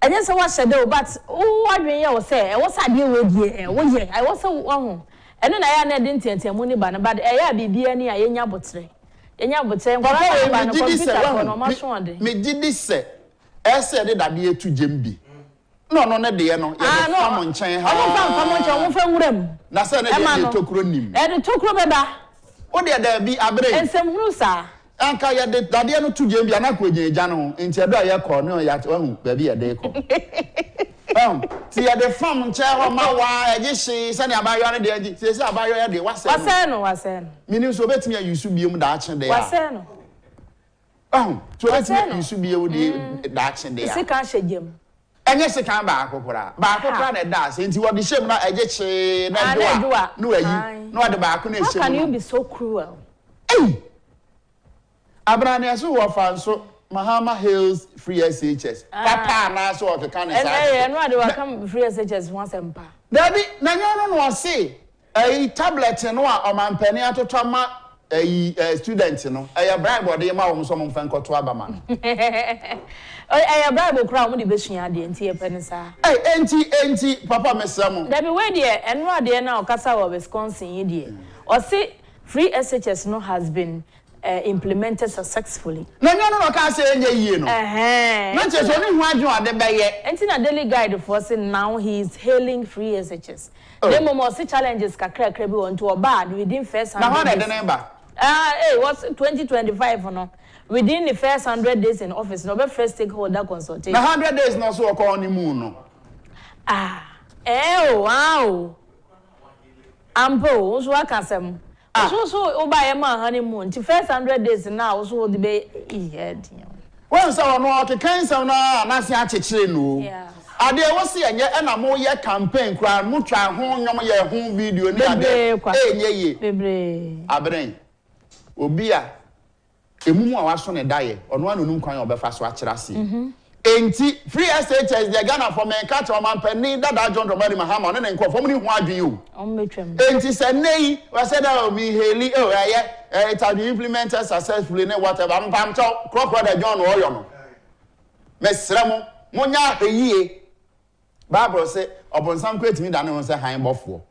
And yes, I was shadow, but what when you say, what's I deal with ye? Oh yeah, I was so and then I didn't tell money ban, but be any I nya botre. Nya botre. Me did this say. I said that dear to Jimby. No, de no. Come on, chain. How from wuram. Na say na de tokro nim. De tokro beba. O de da bi abre. Ensem huru sa. Anka ya de dade no to Jimby ana ko gya no. Enti edo ya ko no ya hu ba bi ya de ko. Ti ya de fam nche ho ma wa eje hye se ne abayo ne de agi. Se abayo ya de wase no. Wase no. Mini so betimi ya yusu biem da ache de ya. Wase no. So betimi yusu biem de da ache de ya. Se kan hyegem. Enye se kan ba akokora na da se nti wo de hyem na eje che na doa no ayi no de ba akọ na hyem. How can you be so cruel? Abrane so wo fa nso Mahama Hills free SHS. Papa na so o keka ne sa. No ade wa come free SHS once empa. Dabi na nyo no say tablet no a omampani atoto ma student no bribe dey ma wo so mo mfa nkoto abama no. Bible kra mo de besua ade enti ye pene sa. Enti papa mesamo. Dabi we de eno ade na okasa wa Wisconsin yi de. O say free SHS no has been implemented successfully. Na nyo no ka say enye yie no. Na che so ni hu adwo ade beye. Enti na daily guide for say now he is hailing free SHS. The momo see challenges kakra bi won to bad within first 100 days. Na how the number? What's 2025 no? Within the first 100 days in office, no be first stakeholder consultation. Na 100 days no so ko on moon no. Wow. Ampo, so akasem. So oba ma honeymoon. The first 100 days now so the be head. When so no ke kansam na se achechire no. Yeah. Ade wo se enye na mo ye campaign kra mo twa ho nyom ye ho video ni ade enye ye. Bebre. Abren. Obi a emumu a waso ne daye ono anonum kwan obefa so akira se. Enti free SHS the Ghana for men catch o man pani dada John Romani Mahama no ne nkofo mu ni hu adwen o. Ombetwem. Enti se nei we said that me heli it has been implemented successfully ne whatever am pam cho crop brother John oyo no. Mesremo monya heyie Bible say obonsam kwetimi da ne ho say han bofo.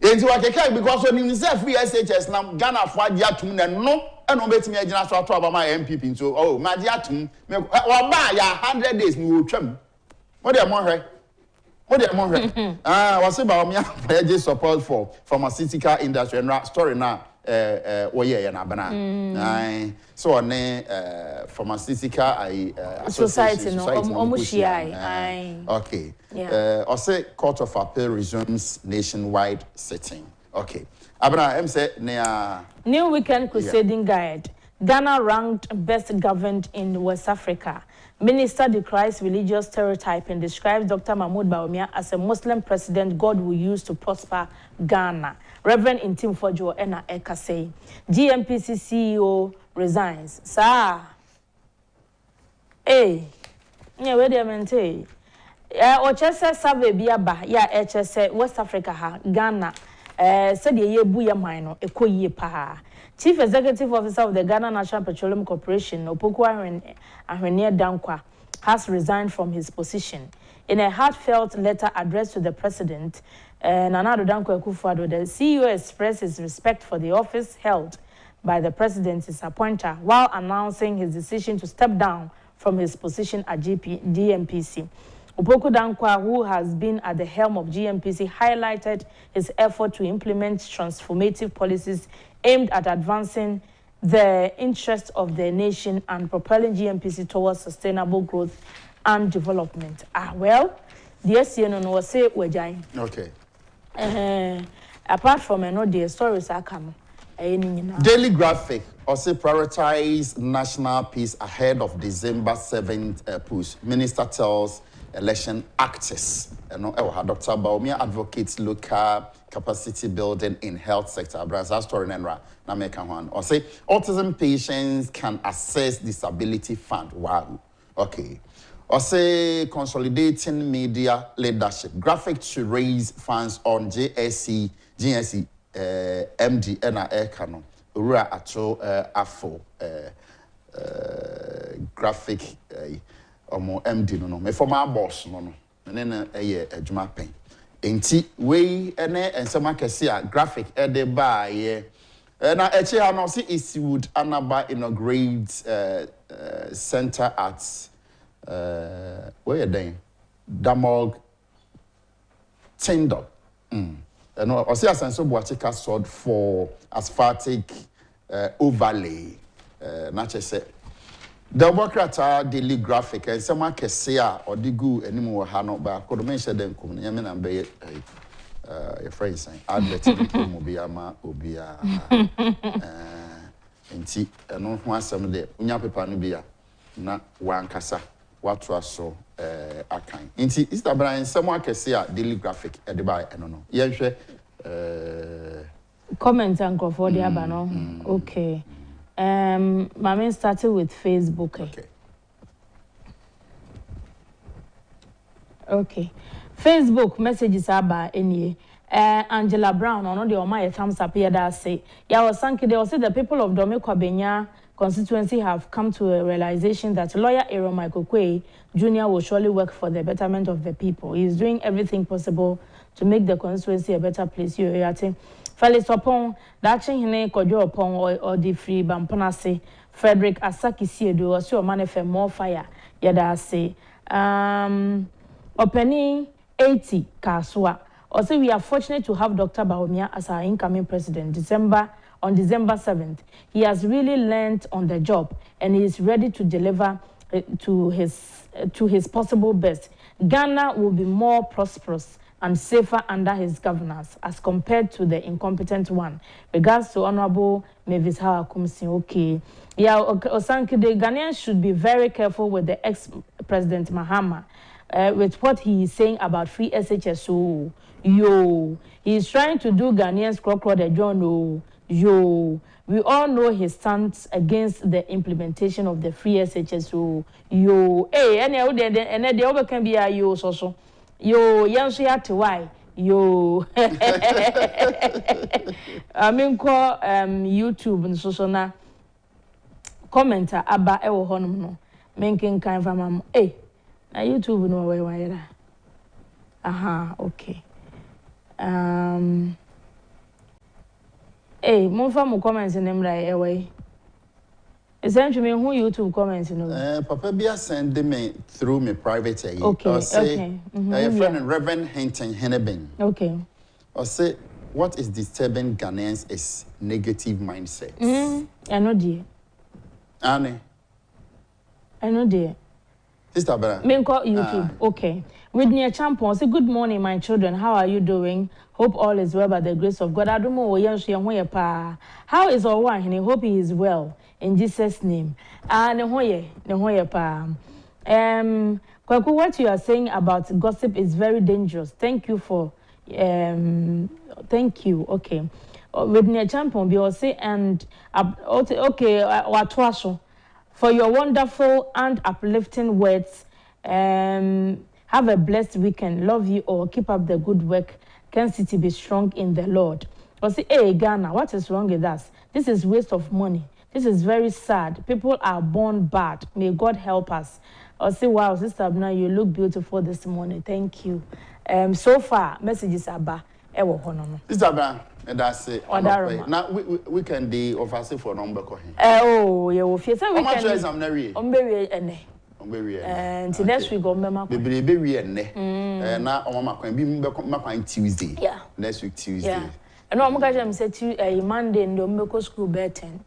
Enti wa keke because oni say free SHS na Ghana for adi atum ne no eno betimi agina so ato abama MPP so ma adi atum wa ba ya 100 days ni wo twam. What dey mo hwe? What say ba o me pledge support for pharmaceutical industry and story na oye na bana. So on pharmaceutical society no omushia. Okay. I say Court of Appeal resumes nationwide sitting. Okay. Abana say New Weekend Crusading Guide. Ghana ranked best governed in West Africa. Minister decries religious stereotype and describes Dr. Mahmoud Bawumia as a Muslim president God will use to prosper Ghana. Reverend Intim Fojo Ena Eka say GMPC CEO resigns. Sir. Where do you mean? Ochese survey biaba ya HSE West Africa ha Ghana said ye bu ya man no ekoyie pa. Chief Executive Officer of the Ghana National Petroleum Corporation Opoku Ahwene Donkor has resigned from his position. In a heartfelt letter addressed to the president, Nana Donkor akufo-addo, the CEO expressed his respect for the office held by the president's appointer while announcing his decision to step down from his position at GMPC. Opoku Donkor, who has been at the helm of GMPC, highlighted his effort to implement transformative policies aimed at advancing the interests of the nation and propelling GMPC towards sustainable growth and development. Well, the SCN no say wejai. Okay. Apart from the stories are coming. Daily Graphic also prioritize national peace ahead of December 7th push. Minister tells election actors. Dr. Bawumia advocates local capacity building in health sector. Abranza story nenra na make one. Or say autism patients can access disability fund. Wow. Okay. Or say consolidating media leadership. Graphic to raise funds on GMC, MD na Ekano. Ura ato afo graphic omo MD no me former boss no na adwuma pen. Enti we ene ensema kese a graphic ede ba ye na eche ha no se Eastwood Anaba inaugurates center at where you then Damog Tinder. No, I see a sense of what I sword for asphaltic overlay. Nature said the Democrat daily graphic and some can say or the good anymore. Hano, but I could mention them. Come, I mean, I'm be your friend saying, advertising Mobiama, Obia, and see, and no one some day, Unya Pepanubia, na one cassa, what was so a kind. Inti, is that Brian, someone can say a daily graphic at the buy, I don't know. Yes, comment uncle for the abano. Okay. Mami started with Facebook. Okay. Okay. Facebook messages aba enie. Angela Brown on the Omaya thumbs up here that say, yeah, Sanki, they also the people of Domekwabenya constituency have come to a realization that lawyer Aaron Michael Quay Jr. will surely work for the betterment of the people. He is doing everything possible to make the constituency a better place. You are saying, Felix Opon, Dachin Hine Kojo Opon or the free Bamponase, Frederick Asaki Siedo, or so manife more fire. Yada say, opening 80 Kaswa. Also, we are fortunate to have Dr. Bawumia as our incoming president on December 7th. He has really learned on the job and he is ready to deliver to his possible best. Ghana will be more prosperous and safer under his governance as compared to the incompetent one. Regards to Honorable Mavis Hawakumsi. Okay. Yeah, Osanki, the Ghanaians should be very careful with the ex-president Mahama with what he is saying about free SHSO. Yo, he is trying to do Ghanaians crocodile the John. Yo, we all know his stance against the implementation of the free SHSO. Yo, hey, and the other can be a yo so. Yo, yes, you have to why. Yo, I mean, call YouTube and so na commenter about ewo honum no. Making kind from hey, na YouTube no way why. Aha, okay. Hey, Monfa mo comments in them right away. Essentially, who YouTube comments no? Papa Bia send me through my private. Okay, or say, okay. A friend Reverend Hinton Hennebin. Okay. Or say, what is disturbing Ghanaians is negative mindset. I know dear. Annie. I know dear. Sister Bella. Me call YouTube. Okay. Whitney Agyapong say, good morning, my children. How are you doing? Hope all is well by the grace of God. I don't know how is all one? I hope he is well in Jesus' name. Kwaku, what you are saying about gossip is very dangerous. Thank you for thank you. Okay. Whitney Agyapong be say and okay, watwaso for your wonderful and uplifting words. Have a blessed weekend. Love you all. Keep up the good work. Kencity be strong in the Lord. Or say, hey, Ghana, what is wrong with us? This is waste of money. This is very sad. People are born bad. May God help us. Or say, wow, Sister Abna, you look beautiful this morning. Thank you. So far, messages are back. Sister Abna, that's it. Now we can do offer for number. Oh, yeah, we can. How much is I'm and next week on Mama. Baby, and now on my Tuesday. Yeah. Next week Tuesday. Yeah. And I'm going to say to Monday and the medical school by 10.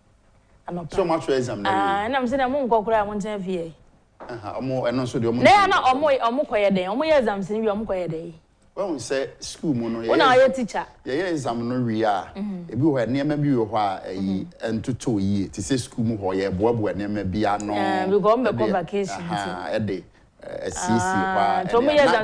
So much as I'm and I'm saying I'm going to go I want to have here. And also the exams in your day. When we say school mono, when are you teacher? Yeah, exam no rea. If you were near maybe you are and to 2 years to say school more, yeah, bob when near maybe I know. We go back on vacation. A day. A CC,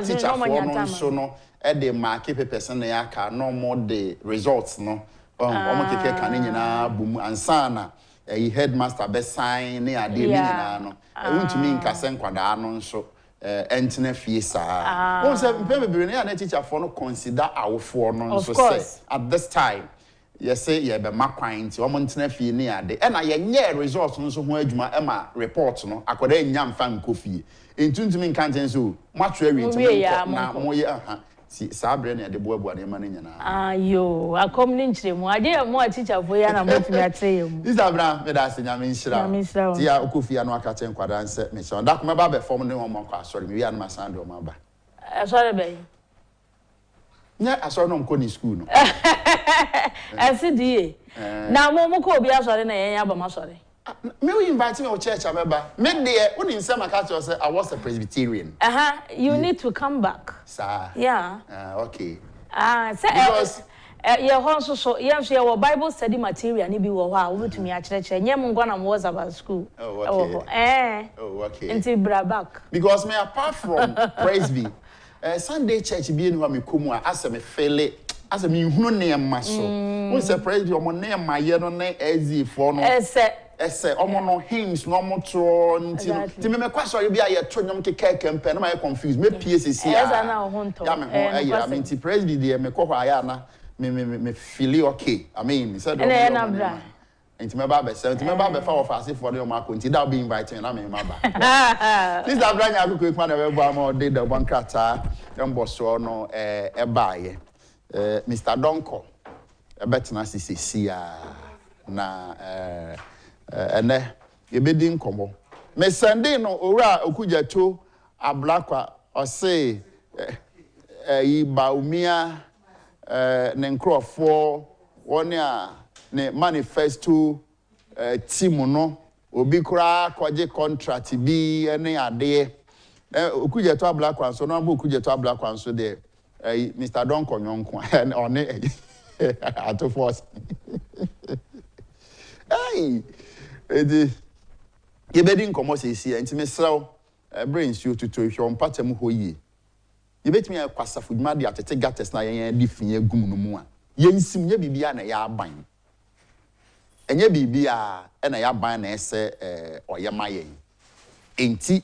teacher for so no, a day market person, no more the results, no. Almost take a boom and sana. A headmaster best sign near the no. I want to mean Casen Quadano so. Entine fiesa. Once a teacher for no consider our four so say at this time. Yes, say ye be makwine ti omontene fie ne ade. E na ye nye results no so ho adwuma e ma report no akoda nyam fa nkofie. Entuntumi nkanten so matwe wi na moye aha. Si sabre na de boaboa na ma nyana. Ayo, akomni nchiremu. Ade mo teacher for ya na motumi ateyem. Isabra me da senya me nshira. Ti ya okofia no aka chen kwada nse me so. Da kuma ba be form ne ho mo kwa sorry me wi an ma sande o ma ba. Sorry be. Nya asoro no mko ni school no. SDA. Na mo ko obi asore na yen ya ba ma sore. Me we invite me to church abeba. Me there when in some catch you say I was a Presbyterian. You need to come back. Sir. Yeah. Okay. Say because your home so your Bible study material ni bi wo ho a wo betumi a kire nyem ngwa na was about school. Oh, okay. Oh, okay. Until bra back. Because me apart from Presby, Sunday church be no me komu a ase me fele ase me hunu ne ma so. Who say Presby o mo ne ma ye no na ezi for no. ese omo hymns no mo tro nti me kwaso ye bia ye to nyom keke kempe na my confused me PCC esa na ho nto ya me ho I mean ti president dey me ko hwa ya na me feel okay I mean said na bra nti me ba be say nti me ba be fa ofase for the ma ko nti da be invite me na me ma ba this da bra nya ko kwa na we bo am dey da bankrata emboso no baaye Mr. Donkor ebetena sisi na ene yebedi nkomo me sende no owura okujato ablakwa ose yi baumia ne nkrofo woni a ne manifesto team no obi kura kwaje contract bi ene ade okujato ablakwa so no okujato ablakwa so de Mr. Donkor nyonko one ato force hey edi yebedi nkomo sesi enti mesraw brains you to hwe ompatam hoyi yebetimi akwasafo dwuma de atete gates na yen di fie gum no mu a yensim nya bibia na ya aban enye bibia na ya aban na ese oyemaye enti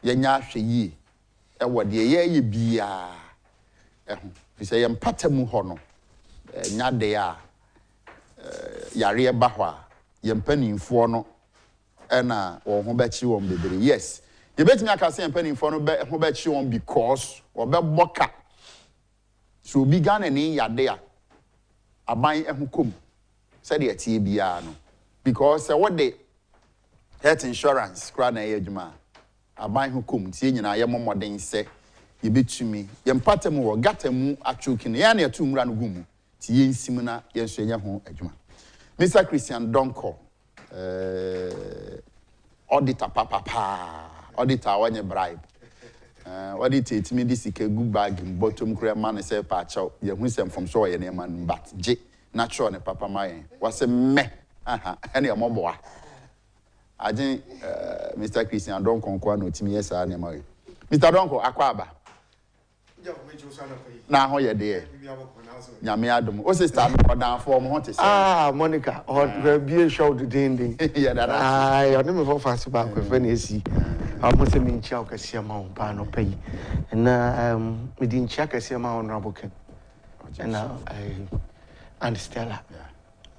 yenya hwe yi wo de ye bia fi se yempatam ho no nya de a yare ba ho a yempanimfo no na wo ho bechi won bebere yes yebetimi aka se yempanimfo no be ho bechi won because obeboka so bi gane ni yade a aban ho kom se de atie bia no because what the health insurance kra na yedwuma aban ho kom tie nyina ye momoden se yebetumi yempatam wo gatamu atwokine ya na etu mura no gumu ti yensim na yenso enya ho adwuma Mr. Christian Donkor auditor papa auditor wanye bribe auditor etimi disike good bag bottom kura man say pa chaw ye hu sem from so ye na man but je natural ne papa mayen wase me aha ene omoboa agin Mr. Christian Donkor kwa no timi yesa na mayen Mr. Donkor akwaba na ho ye de nyame adom o sister no down for mo te say Monica o be show the ding yeah that I no me for fast back we na esi amo se me nchia okase ma on pa no pay na me di nchia okase ma honorable ken and I understand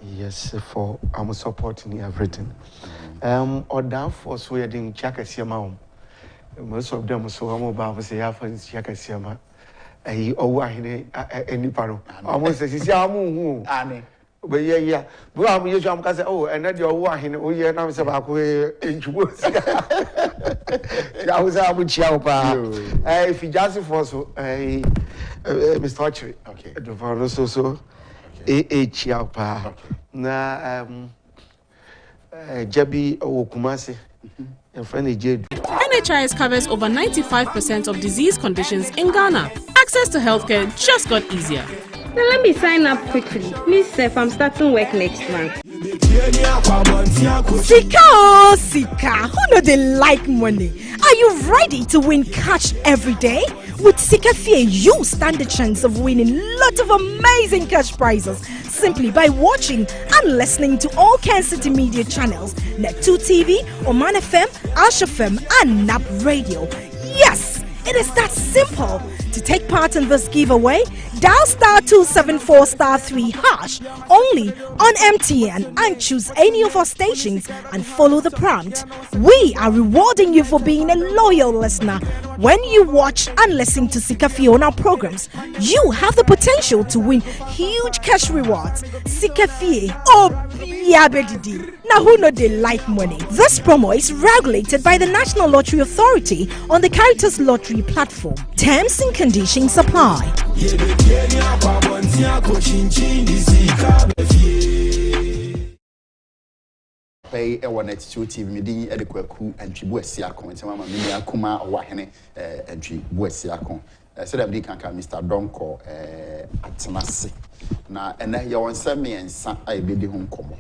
yes for I'm supporting everything or down for so ye di nchia okase ma on most of them so am ba say ya for nchia okase ma owo ahine enipa no almost sisi amu ane but yeah but am yesu am ka say oh and na de owo ahine o ye na me say ba ko entwubo ya uza abu chia pa if you just for so Mr. Ochiri okay do for so chia pa na jabi okumase en friend Jedu NHIS covers over 95% of disease conditions in Ghana. Access to healthcare just got easier. Now let me sign up quickly. Miss Seth, I'm starting work next month. Sika, who know they like money? Are you ready to win cash every day? With Sika Fee, you stand the chance of winning lots of amazing cash prizes simply by watching and listening to all Kencity Media channels, Net2 TV, Oman FM, Ash FM, and NAP Radio. Yes, it is that simple. To take part in this giveaway, dial *274*3# only on MTN and choose any of our stations and follow the prompt. We are rewarding you for being a loyal listener. When you watch and listen to Sika Fee on our programs, you have the potential to win huge cash rewards. Sika Fee, oh yeah, now who know they like money? This promo is regulated by the National Lottery Authority on the Caritas Lottery platform. Terms and conditions apply. pay Net2 TV medin edekwaku antwibu asiakon nti mama me akuma owahene antwibu asiakon said I'm Mr. Donkor atenase na ene ye wonse me ensa aibedi ho nkomo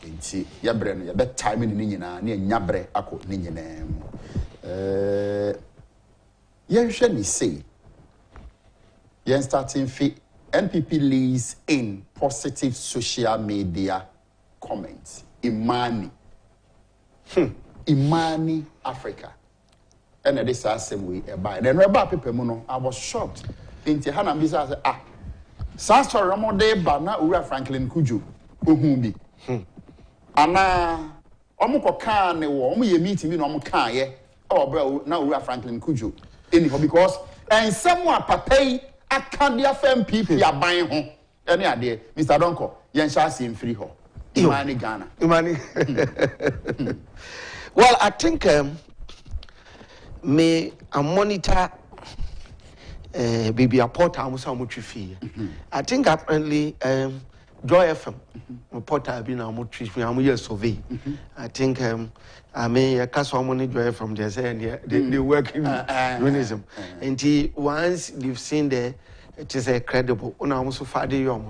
nti ye bre no ye be time ni nyina na enya bre akọ ni nyina ye hwe ni say ye starting NPP leads in positive social media comments Imani. Imani Africa. And this same way by then about people I was shocked. Into Hannah Bisa said, ah, Sastor Ramode Bana Ura Franklin Kuju, Uhumbi. Ana Omuko Khan, Omu meeting me no Khan, yeah, oh, bro, now Ura Franklin Kuju. Anyhow, because and someone papay at Candia Fem people are buying home. Any idea, Mr. Donkor, Yen shall see him free ho. Imani Ghana. Imani. Well, I think may a monitor baby a porter almost how much you feel. I think apparently Joy FM porter been a much fee. I'm here survey. I think I may a cast money Joy from there saying they work in unionism. And once they've seen the it is a credible almost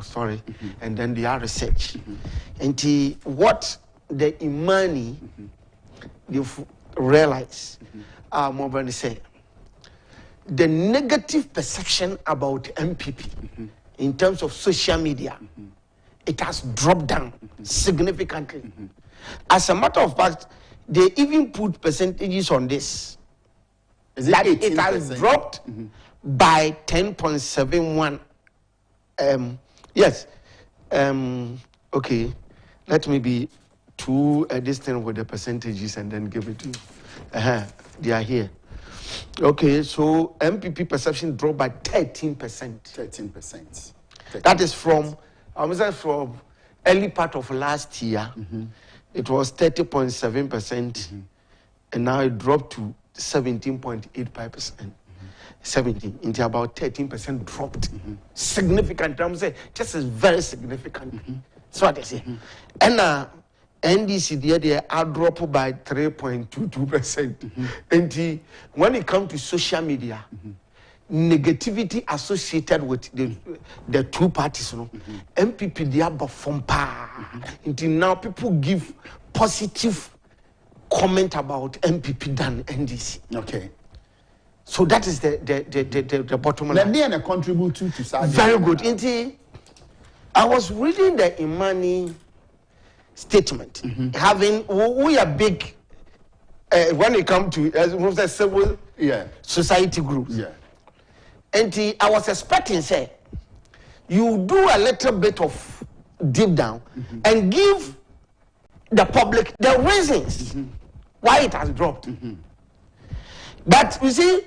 sorry, and then they are research. And what the Imani you've realized more than say the negative perception about MPP in terms of social media it has dropped down significantly. As a matter of fact, they even put percentages on this that it has dropped by 10.71. Yes. Okay. Let me be too distant with the percentages and then give it to you. They are here. Okay, so MPP perception dropped by 13%. 13%. That is from early part of last year. It was 30.7%, and now it dropped to 17.85%. 17 into about 13% dropped. Significant. I'm saying just is very significant. So what I say. And NDC they are dropped by 3.22%. And when it comes to social media, negativity associated with the two parties, MPP they are perform until now people give positive comment about MPP than NDC. Okay. So that is the bottom line. Let me contribute to very good. Indeed, I was reading the Imani statement, having we are big when it comes to civil society groups. Yeah. And I was expecting, say, you do a little bit of deep down and give the public the reasons why it has dropped. But you see,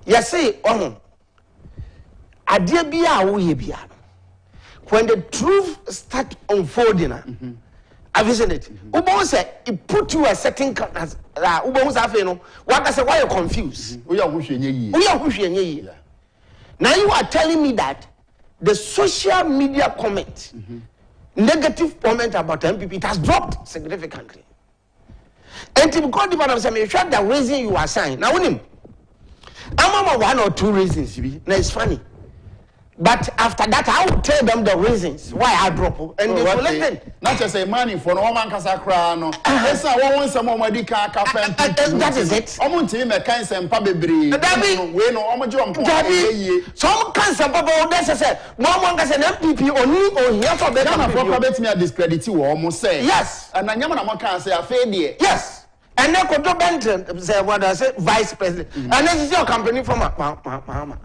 you say, when the truth start unfolding, I've seen it. Ubo say it put you a certain Ubo say no. What I say why you confused? Now you are telling me that the social media comment, negative comment about MPP, it has dropped significantly. And because the man say, "Sure, the reason you are saying now, I'm one or two reasons. Now it's funny, but after that, I will tell them the reasons why I drop, and they will listen. Not just say money for no one can say no. Yes, I want some more medical cafe. That is it. I'm on team a cancer and probably we know how much I'm some cancer, but that's say no one can say MPP or here for better. Me a discredit you almost say yes, and I never can say a failure. Yes. And then could do say what I say vice president. And this is your company from Mama.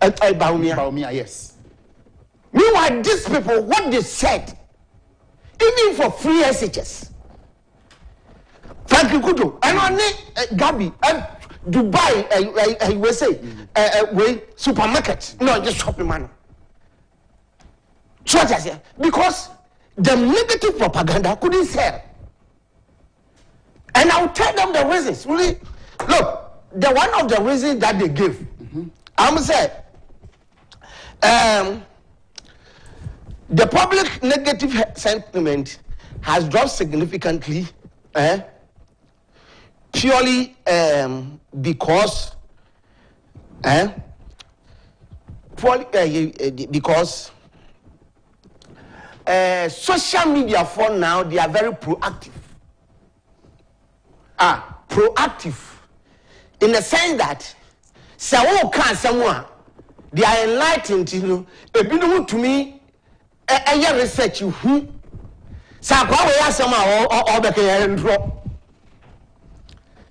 Baumia, yes. Meanwhile, these people, what they said, even for free SHS, Frankie Kudo, and on Gabi, Dubai, I will say, supermarket, no, just shopping money. So I say, because the negative propaganda couldn't sell. And I'll tell them the reasons. Really, look, the one of the reasons that they give, I'm saying, the public negative sentiment has dropped significantly, purely because social media for now they are very proactive. Proactive in the sense that someone they are enlightened, to me, research who Sakwa we asema or beke drop.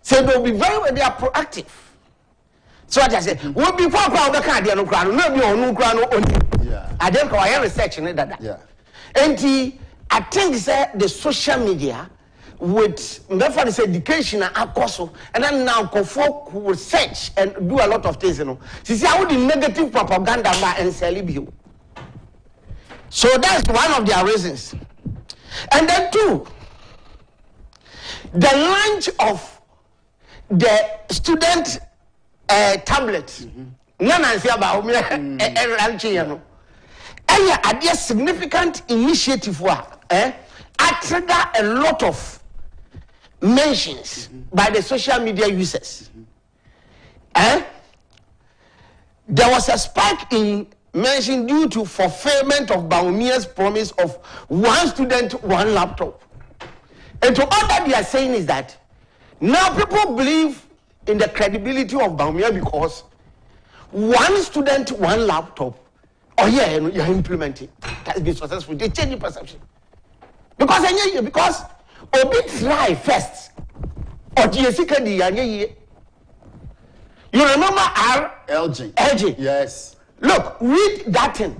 So they'll be they are proactive. So what I say, we'll be for crowd the card, no crown, no crown only. Yeah. I don't call research in that. Yeah. And I think that the social media with reference education and akoso, and then now folk will search and do a lot of things, you know. See, I would the negative propaganda and sell. So that's one of their reasons. And then two, the launch of the student tablet. Nana say about me a significant initiative I trigger a lot of mentions by the social media users. There was a spike in mention due to fulfillment of Baumia's promise of one student, one laptop. And to all that they are saying is that now people believe in the credibility of Baumia because one student, one laptop, oh yeah, you're implementing. That's been successful. They change the perception. Because Obi try first. Or GSC you remember LG? Yes. Look, read that thing.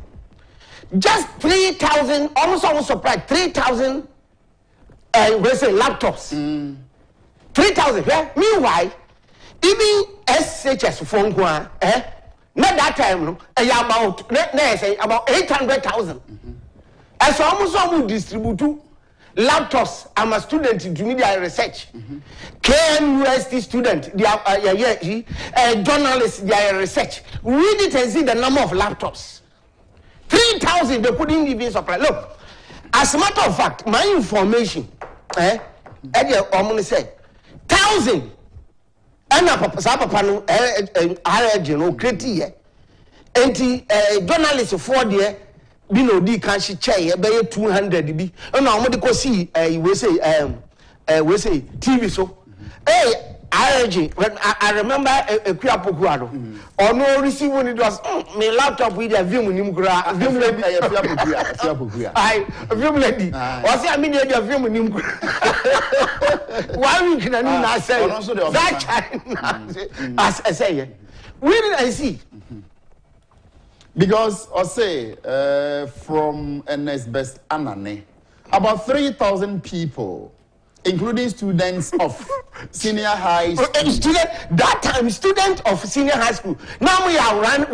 Just 3,000, almost surprised, 3,000 laptops. 3,000. Yeah? Meanwhile, even SHS phone, not that time, about 800,000. And so almost distribute laptops. I'm a student in media research. KMUST student, they are journalists, they are research. Read it and see the number of laptops. 3,000, they couldn't even supply. Look, as a matter of fact, my information, I'm going to say, 1,000. And journalists for the Bino can she chair by 200 be. And now what see we say TV so. Hey, I remember a Agyapong or no receive when it was my laptop with a view lady. Was I mean your view why we can say that as I say where did I see? Because I say from NS Best Anane, about 3,000 people, including students of senior high school. That time, student of senior high school. Now we are run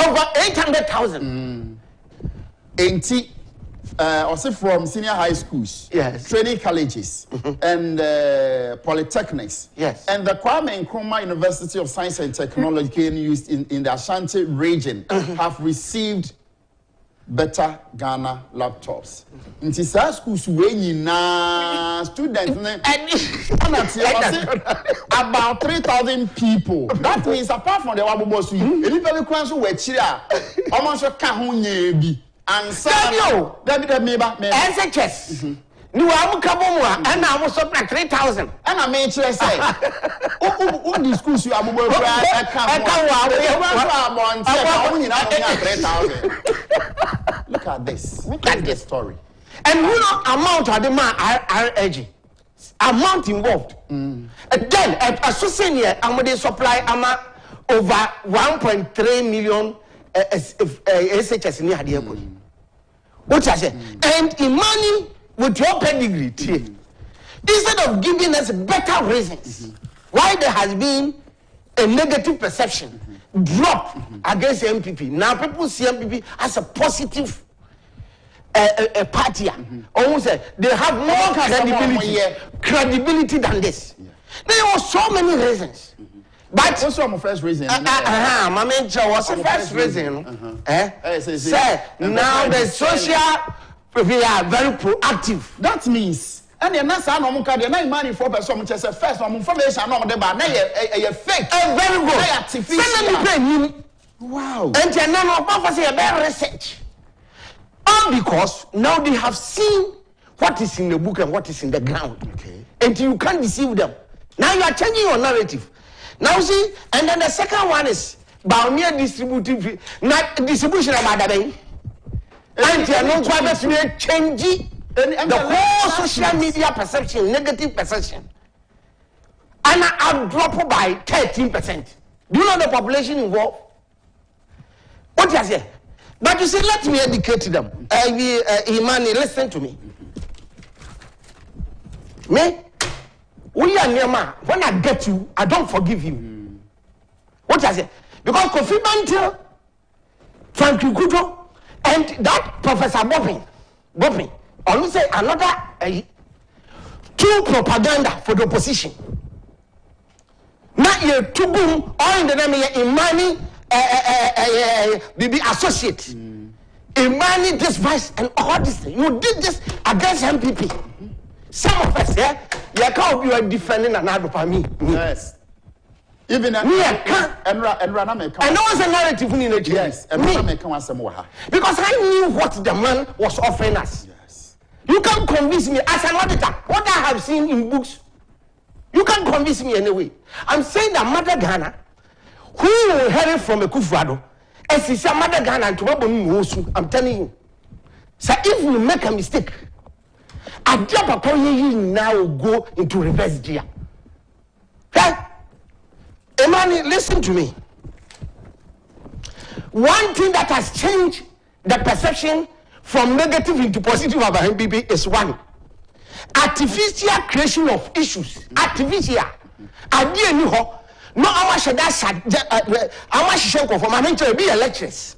over 800,000. Also from senior high schools, yes, training colleges, and polytechnics, yes, and the Kwame Nkrumah University of Science and Technology used in the Ashanti region have received better Ghana laptops. In these schools, students, about 3,000 people. That means apart from the Wabubosu, anybody who were cheer, almost a kahunye. And so, SHS. You are Kabumwa, and I was up at 3,000. And I made sure say, oh, discuss you are moving. Look at this. Look at this story. And you know, amount of the man are edgy. Amount involved. And then, as a senior, I'm going to supply over 1.3 million SHS in the what I say, and in money with your pedigree, instead of giving us better reasons why there has been a negative perception drop against MPP. Now people see MPP as a positive a party. Almost they have more credibility than this. There were so many reasons. But what's your first reason? My mentor was the first reason. Say, now the social, we are very proactive. That means, and you're not saying I'm going to money for person which is a first one information on the bar. Now you're fake. Very good. Artificial. Wow. And you're not say a better research. All because now they have seen what is in the book and what is in the ground. Okay. And you can't deceive them. Now you are changing your narrative. Now see, and then the second one is Baumia distribution of Madabe. And you know what change the whole social media perception, negative perception. And I'll drop by 13%. Do you know the population involved? What you say? But you say, let me educate them. Imani, listen to me. Me, we are near man. When I get you, I don't forgive you. What you say? Because Kofi Bantil, Frank Kukuto, and that Professor Bopping, or say another two propaganda for the opposition. Not your two boom, or in the name of Imani, be associate. Imani, this vice, and all this. You did this against MPP. Some of us, yeah, you can't be defending another for me. Yes. Even and and was a narrative in the yes, and because I knew what the man was offering us. Yes. You can't convince me as an auditor. What I have seen in books, you can't convince me anyway. I'm saying that Mother Ghana, who will hear from akufo-addo, as is a Mother Ghana and to I'm telling you. So if we make a mistake, Agyapong now go into reverse gear. Right? Emani, listen to me. One thing that has changed the perception from negative into positive about MPP is one. Artificial creation of issues. Artificial. Idea ni ho. No, I want that sad. I want to show for my mentor be lectures.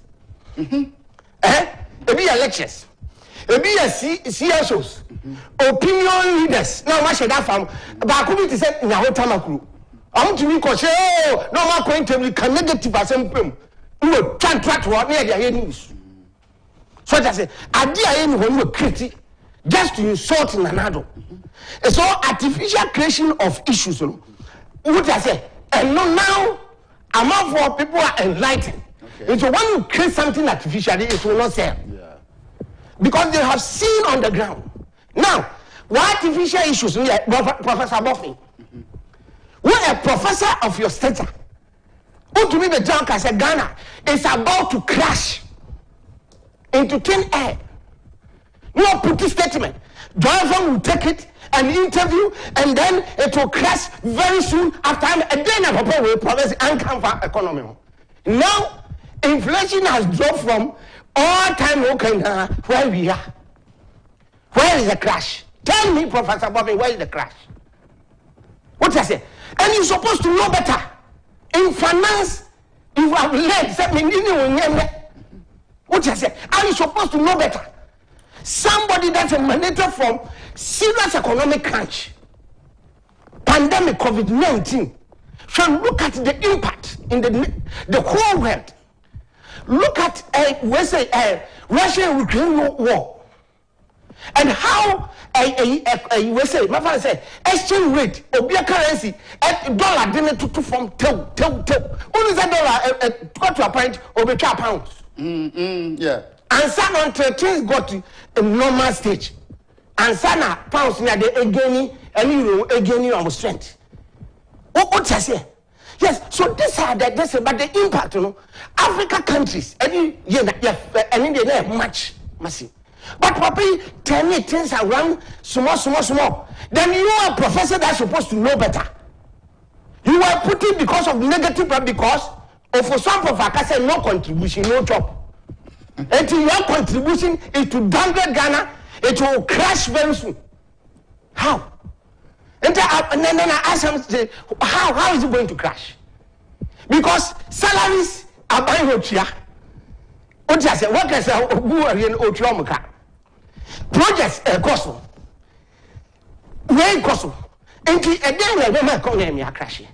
Be lectures. Be CSOs. Opinion leaders. Now, I that from. But I couldn't say in our time. I want to be cautious. No more going to be negative as a no, can't try to near the news. So I say, idea when you critic just to insult in another. It's all artificial creation of issues. What I say, and now among for people are enlightened. Okay. And so when you create something artificially, it will not sell. Yeah. Because they have seen on the ground. Now, what artificial issues? Professor Buffy. When a professor of your stature, who to me the junk as a Ghana is about to crash into thin air, you put this statement, Jonathan will take it and interview, and then it will crash very soon after and then a papa will promise and come for economy. Now, inflation has dropped from all time where we are. Where is the crash? Tell me, Professor Bobby, where is the crash? What I say? And you're supposed to know better. In finance, you have led something. What I say? Are you supposed to know better? Somebody that's emanated from serious economic crunch, pandemic, COVID-19, should look at the impact in the whole world. Look at Russia-Ukraine war. And how my father said exchange rate of your currency dollar didn't to from tell. Only that dollar got to a point over £2. Yeah. And some until things got to a normal stage. And some pounds near the again on strength. What I say? Yes, so this but the impact, Africa countries and they much massive. But probably 10 things around small. Then you are a professor that's supposed to know better. You are putting because of negative, because for some of us, I say no contribution, no job. Until your contribution is to downgrade Ghana, it will crash very soon. How? And then I ask him, how is it going to crash? Because salaries are buying Ochia. Ochia said, what can I say? Who are in Ochia? Projects cost. Where cost? Until a day where the economy are crashing.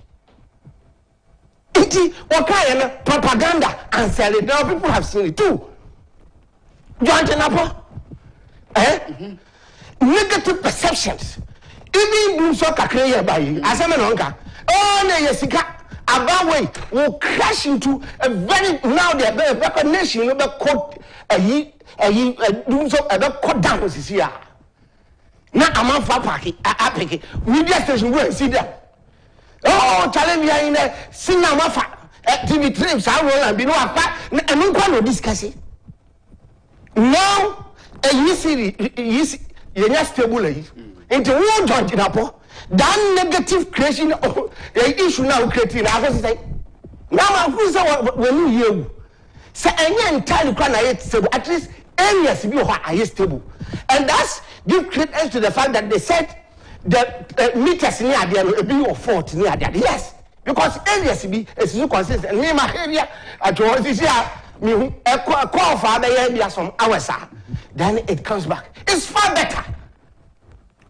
Until what kind of propaganda and selling. Now people have seen it too. John Tenapo. Negative perceptions. Even do so kakreya by as a man. Oh, no, Yesika. About way will crash into a very now the recognition of the court do so about cut down this year. Now I'm on for parking. I media station will see them. Oh, challenge me in a cinema TV trips. I will be no apart and no one will discuss it. now you stable into one judge in Apo. That negative creation of issue now creating. I was say, now when you say any entirely stable, at least areas you are stable, and that's give credence to the fact that they said the meters near there be or fault near there. Yes, because areas be is so consistent. Near my area at all this year, me a call for the area some hours, then it comes back. It's far better.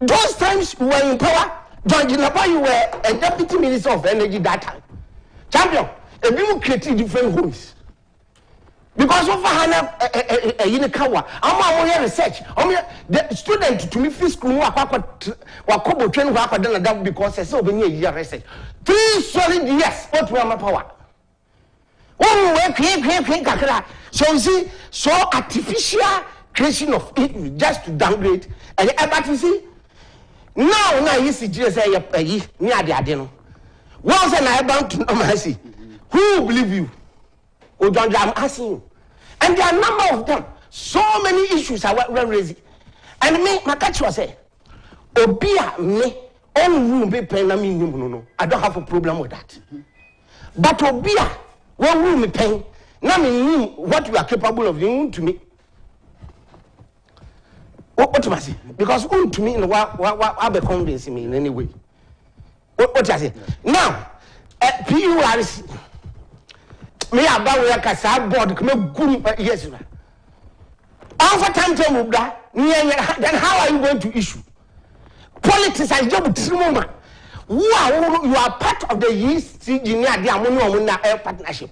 Those times you were in power, John Jinapa, you were a deputy minister of energy that time. Champion, a people created different homes. Because of Hana Yinikawa, I'm a research. The student to me fiscal wakobo train wakadana that because I saw when you research. 3 solid years, what were my power? One way, clean. So you see, so artificial creation of it just to downgrade. And but you see, now you see just say near the adeno. Once and I bound to know mercy. Who will believe you? Oh, John, I'm asking you. And there are a number of them. So many issues are raising. And me, my catch was say, Obia me, on room be paying me, no. I don't have a problem with that. But Obia, one room be paying, now me what you are capable of doing to me. What do I say? Because to me, I'll be convincing me in any way. What do I say? Now, PURC. Me about where Casa board come good yes. After time table, then how are you going to issue? Politics and job moment. You are part of the East Engineer Air Partnership.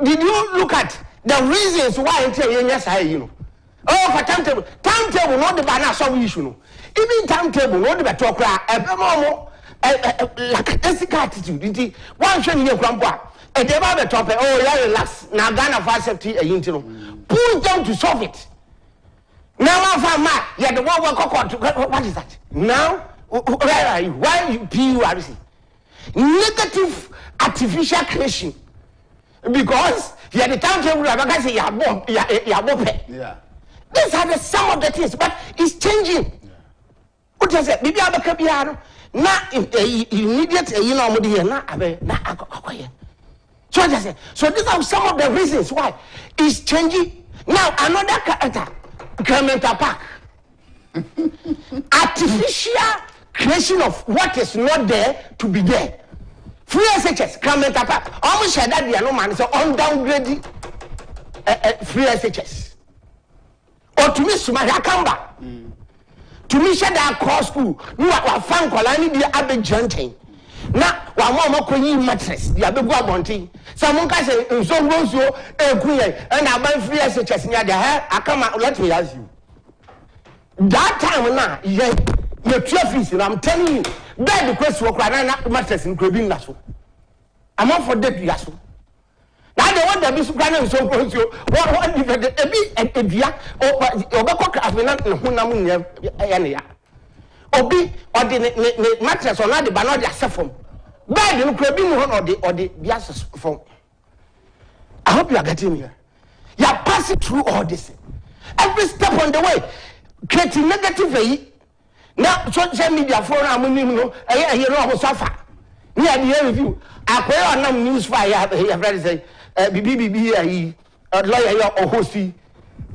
Did you look at the reasons why I tell you yes, you know? Oh, for timetable, not the banner so issue. Even timetable, not the talk like attitude. One should you grandpa. And they have a topic, yeah, relax. Now, Ghana for safety, pull them to solve it. Now, I found yeah, the one what is that? Now, where are you? Why are you PURC? Negative artificial creation. Because you the timetable, I say, yeah. These are some of the things, but it's changing. What is it? Maybe I have a capiano. Now, immediate, so these are some of the reasons why it's changing. Now another character, Clemental Park. Artificial creation of what is not there to be there. Free SHS, Clemental Park. Almost said that they are no man, so on downgrading free SHS. Or to me, Sumayakamba. To me, said that cross school, you are fan colony, the Abbey Jantain. Now, one more queen mattress, the Abbey Bonting. Someone can say, so goes you, and I buy free SHS near the hair. I come out, let me ask you. That time now, your trophies, and I'm telling you, that the question was crying mattress in Crabin Lasso. I'm all for that, Yasso. Now they want to be so close you. What if a bit a dia or Bako has been not Hunamunia? Obi or the mattress or not the banana from. Bad in Crabin or the Bias from. I hope you are getting me. You are passing through all this. Every step on the way, creating negative. Now, social media for a minimum, a year of suffer. Near the review, I pay on no news fire. I have read say, BBB, a lawyer or hosty,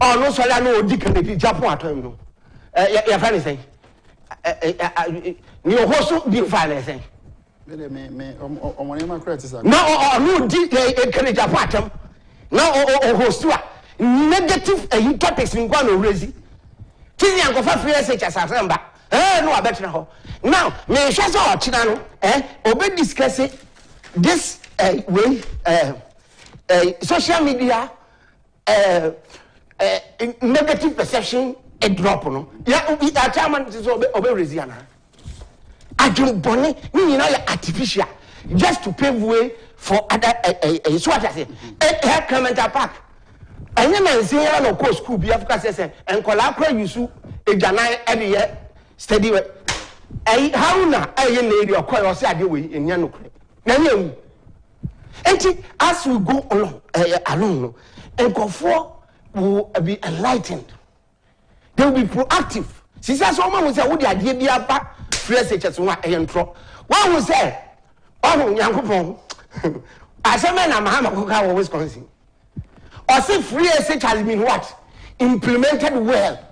or no Solano Dickon, Japan. Your friend say, your host didn't find anything. No, no, Japan. Now, host negative topics in one raising. Tini and go for free SHS as remember. No, I bet you now, may share so Chinano, obey discuss it this way, social media, negative perception, a drop on. Yeah, we are chairman to obey Resiana. Agyapong, you know, artificial, just to pave way for other, so what I say, a Clemental Park. And then I say, I know, school, be of course, and Colacra, you sue a Janai every year, steady way. How now, I lady or call us away in Yanuk. And as we go along, and go for will be enlightened. They will be proactive. She says, someone will say, would the idea be about free SHS one one will say, oh, Yankupon, as a man, I'm a Wisconsin. Or say free SH has been what? Implemented well.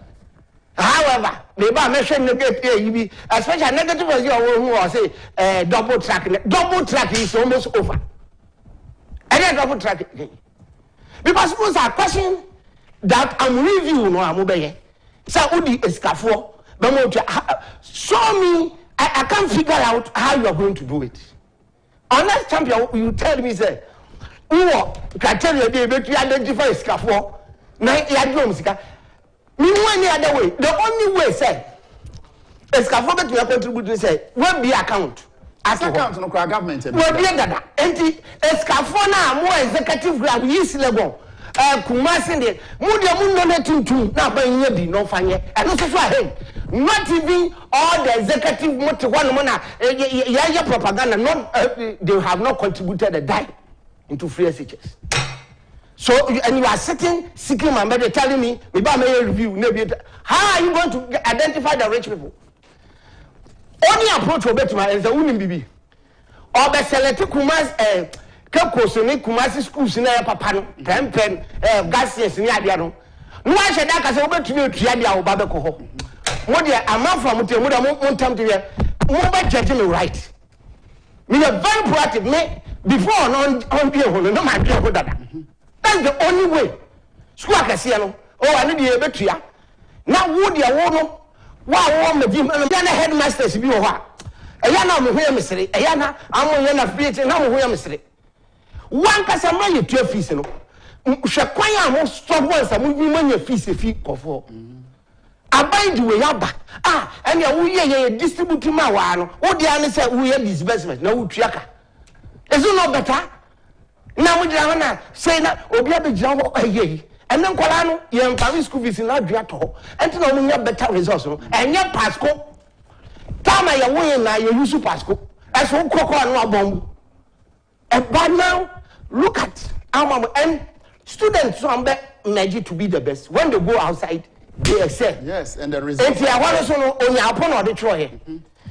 However, maybe I mentioned negative, especially negative as you are say double track. Double track is almost over. And then double track again. Because suppose I question that I'm reviewing no I'm obeying. So Udi escafo, show me I can't figure out how you are going to do it. Unless champion, you tell me say, can tell you to identify escafo. Now you are any other way. The only way say escafo that you are contributing say will be account. As account no government. Well, be that. Enti escafo na more executive grab yes level. Kumasi de mudia mundo netuntu na banye bi no fanye and no so ahead not even all the executive motive one mona propaganda not they have not contributed a dime into free SHS. So and you are sitting seeking my brother telling me maybe I may review maybe how are you going to identify the rich people? Only approach will be to my is the women bibi or be select Kumas Kumasi schools in papa no pen gas yes ni adia no no I said that say obet me tua dia oba be ko ho mo dia amam from temu da mo ntam to here mo be judge me right me are very proactive me before on be ho no ma be ho dada. That's the only way school akase no o ane dia be tua na wo dia wo no wa me di na headmasters bi ho ha eya na mo ho ya mesere eya na amo ya na PhD na mo ho ya mesere. One customer you 12 fees no. Shekwan am stop once am you man your fees fee kofo. Abai di we yaba. And ya wo ye distribute ma wa no. Wo dia ne say wo ye disbursement na wo tuaka. Is it not better? Na wo dia na say na obi abegina ho aye. And then kwala no ye mpa school fees na dua to. Enti na wo nya better results no. Enye pasco. Tama ya wo ye na ye use pasco. Eso kokko no abombu. But now, look at our and students who are made to be the best. When they go outside, they excel. Yes, and the result. If you are one on your opponent or the Troy.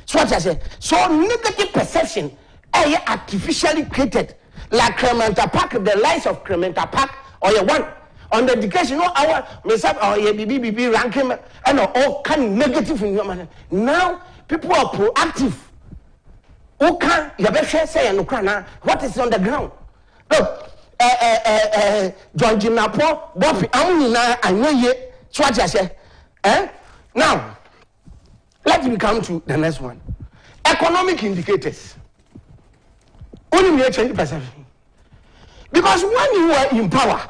So what I say. So negative perception are artificially created. Like Crementa Park, the lies of Crementa Park, or your one on the education, no our myself or your BB ranking and all kind of negative in your mind. Now people are proactive. Uka yabeshe say and what is on the ground? Look, John Jinapo, Boffy, Amina, and ye, Swatcha. Now, let me come to the next one. Economic indicators. Only me change perception. Because when you were in power,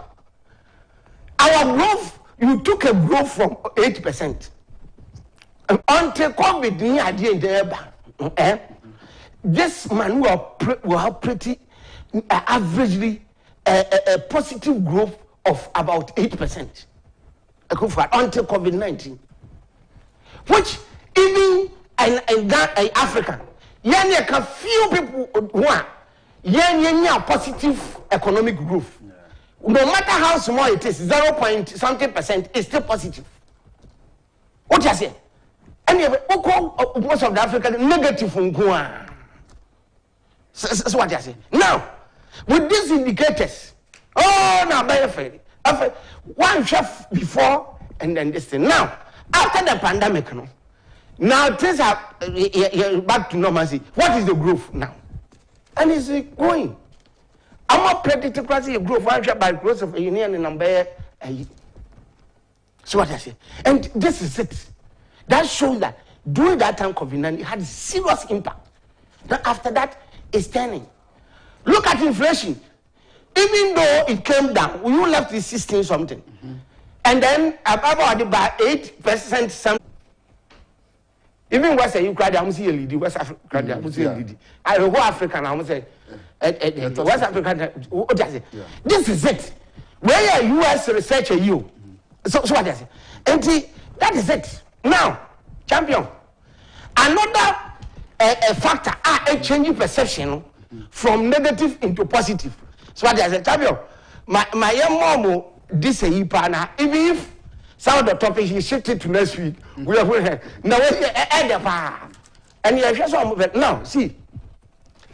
our growth, you took a growth from 8%. Until COVID, ni idea in the this man will have pretty averagely a positive growth of about 8% until COVID-19, which even in Africa, a few people who are positive economic growth. No matter how small it is, 0.something% is still positive. What you say? Anyway, most of the African negative. That's what I say. Now, with these indicators, now by afraid. One chef before and then this thing. Now, after the pandemic, now things are back to normalcy. What is the growth now? And it's going. I'm not predicting growth. One chef by growth of a union and number. So what I say. And this is it. That shows that during that time, COVID-19 had serious impact. Now after that, it's turning. Look at inflation. Even though it came down, we left it 16 something. And then about 8% something. Even West Africa, I'm see a lead. West Africa, I'm see a lead. I go African, I'm say West Africa. This is it. Where are US researcher you? So what I say? And that is it. Now, champion. Another a factor a changing perception from negative into positive. So what I say, champion, my young mom this a ipana. Even if some of the topics he shifted to next week, we are going now. And you just now see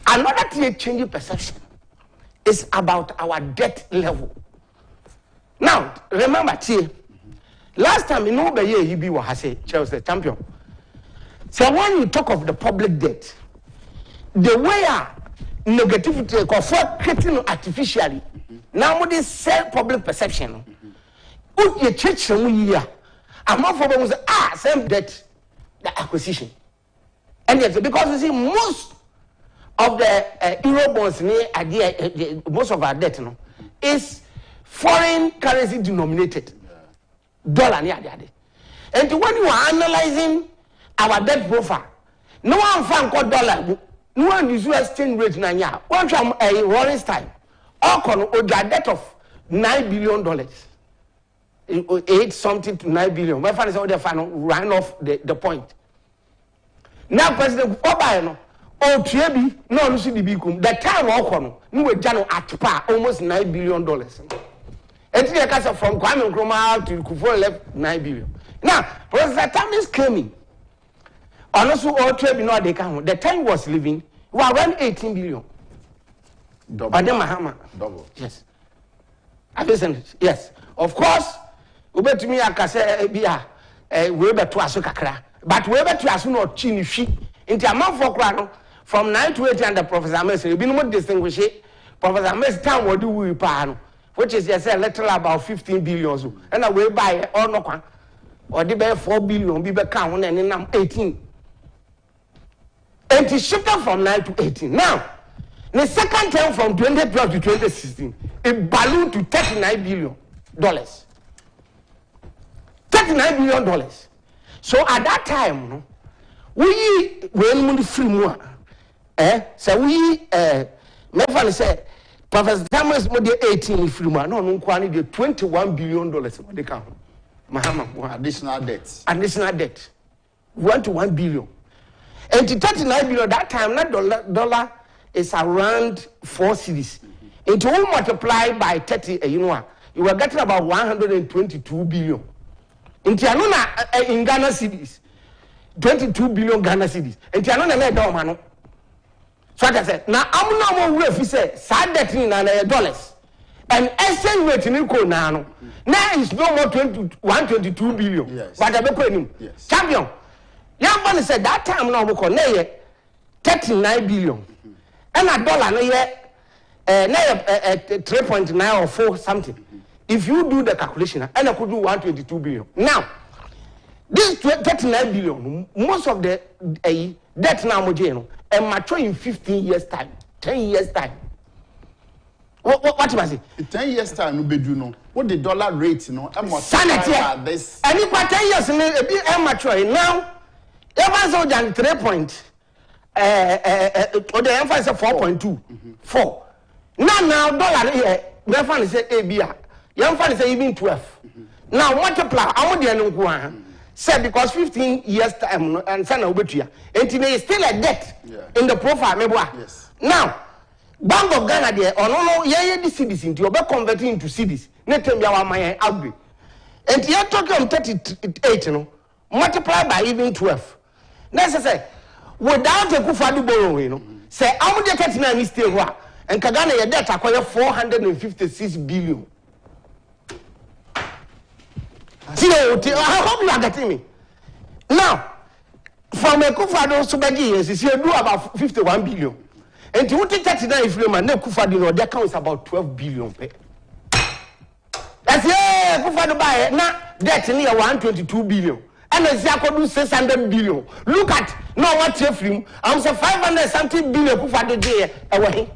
another thing changing perception is about our debt level. Now remember, last time you know the year he be was Chelsea champion. So when you talk of the public debt, the way negativity for creating artificially now this self public perception. You change some year. I'm not for same debt, the acquisition. And yes, because you see, most of the euro bonds, most of our debt is foreign currency denominated. Dollar, and when you are analyzing our debt profile, no one found $1, no one is US exchange rate. One from a rolling time, or debt of $9 billion. 8 something to 9 billion. My father said, "They ran off the point." Now, President Obama, TAB, no, the time Okono, you were Jano at par, almost $9 billion. And from Kwame Nkrumah to Kufuor left 9 billion. Now, President Tamis came in. And also, all TAB, no, they come. The time was living, we were around 18 billion. Double. Yes. I listen. Yes. Of course. Ubet me akase bia we beto aso kakra but we beto aso no chini hwi nti amanfo kra no from 9 to 8 under Professor Messi bi no distinguish Professor Messi time wodi wi pa no which is yes a little about 15 billion so and we buy all no kwan or the be 4 billion bi be kan ho na ni nam 18 and it shifted from 9 to 18 now the second term from 2012 to 2016 it ballooned to $39 billion. $39 billion. So at that time, we when free more, so we never say Professor Thomas made 18 free more. No, quantity $21 billion. They count. Mahama Additional debt. Additional debt. 1 to 1 billion. And to 39 billion that time, that dollar is around 4 cities. And to multiply by 30, you were getting about 122 billion. In Tianuna in Ghana cities, 22 billion Ghana cities. And Tianuna made no. So I said, now I'm no more if say sad debt in $1. And exchange rate in Nico now. Now it's no more 122 billion. Yes. But I be yes. Champion. Young man said that time now we call 39 billion. And a dollar no yet 3.9 or 4 something. If you do the calculation, and I could do 122 billion. Now, this 39 billion, most of the debt now and mature in 15 years time, 10 years time. What you say? In 10 years time, no be do no. What the dollar rate, sanity. And if 10 years, a bit mature now. Ever so than 3 point. Or the emphasis 4.2, 4. Now dollar here. The fan is ABR. Young fan is even 12. Now multiply. I want the said because 15 years time and send over to you. And today is still a debt in the profile. Yes. Now, Bank of Ghana there, or no, the cities into your converting into cities. Net them your my outbreak. And you're talking on 38, multiply by even 12. Necessary. Without a akufo-addo borrowing, say how much debt na ni stay ho and Ghana your debt acquire 456 billion. I hope you are getting me. Now, from akufo-addo so big years, you do about 51 billion. And to take 39 if you man akufo-addo their account is about 12 billion. That's akufo-addo buy now debt near 122 billion. And as I do 600 billion. Look at no what you film. I'm saying 500 something billion for the day away.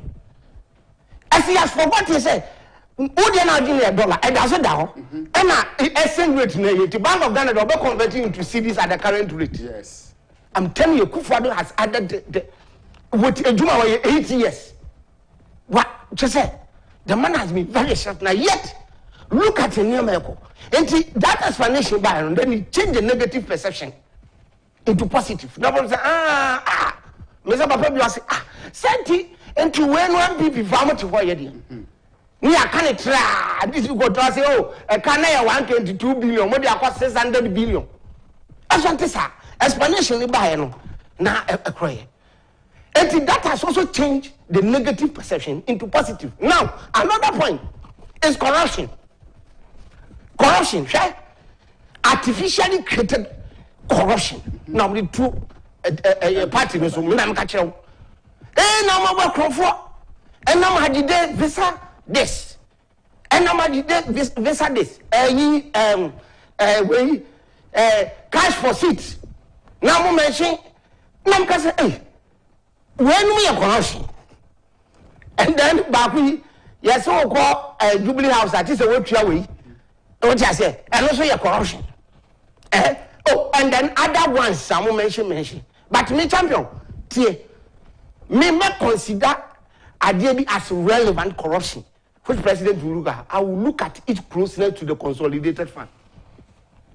As he has forgotten, he said, "Would you not give me $1?" And that's down. And now exchange rate now. The Bank of Ghana will be converting into CDs at the current rate. Yes. I'm telling you, Akufo-Addo has added with a Juma 8 years. What just said? The man has been very short now. Yet, look at the new America. And that explanation by and then he changed the negative perception into positive. Nobody say, Mr. Papa, you say, Santi, and to when one people farmer to why you Ni akane tra this you go to say oh e can na 122 billion mo dey akọ 600 billion. Asante sa explanation ni ba no na ekroye. And that has also changed the negative perception into positive. Now, another point is corruption. Corruption, right? Artificially created corruption. Now, the two party no so me na mka kire. Na ma ba krofo. Na ma hagide visa this. Na ma hagide visa this. Cash for seats. Now mo mention na mka say when we are corruption, and then Baku, yes, so call Jubilee House that is a work your way. What I say, and also your corruption. Oh, and then other ones, some mention. But me champion, me may consider Agyapong as relevant corruption. Which President will look at? I will look at it closer to the consolidated fund.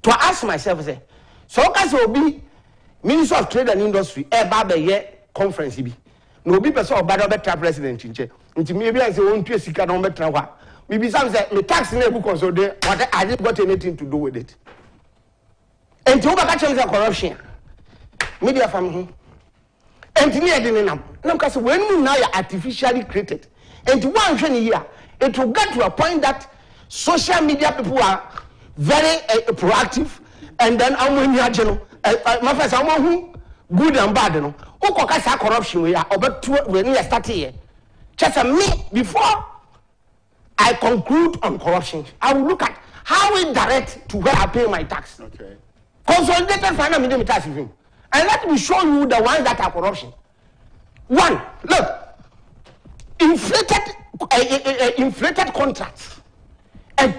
To ask myself, say, so as will be Minister of Trade and Industry, conference bi no bi person obada betra president nche nti me bi say won tue sika no betra wa we be say me tax na ebu consolidate what I didn't got anything to do with it and to obaka change corruption media from engineer dey nam ka say when we now are artificially created and one hwe ni here it will get to a point that social media people are very proactive and then amoni age no my first amon good and bad no ukokasa corruption we are when we start here just me before I conclude on corruption I will look at how we direct to where I pay my tax. Okay, consolidated final medium tax review, and let me show you the ones that are corruption. One, look, inflated contracts and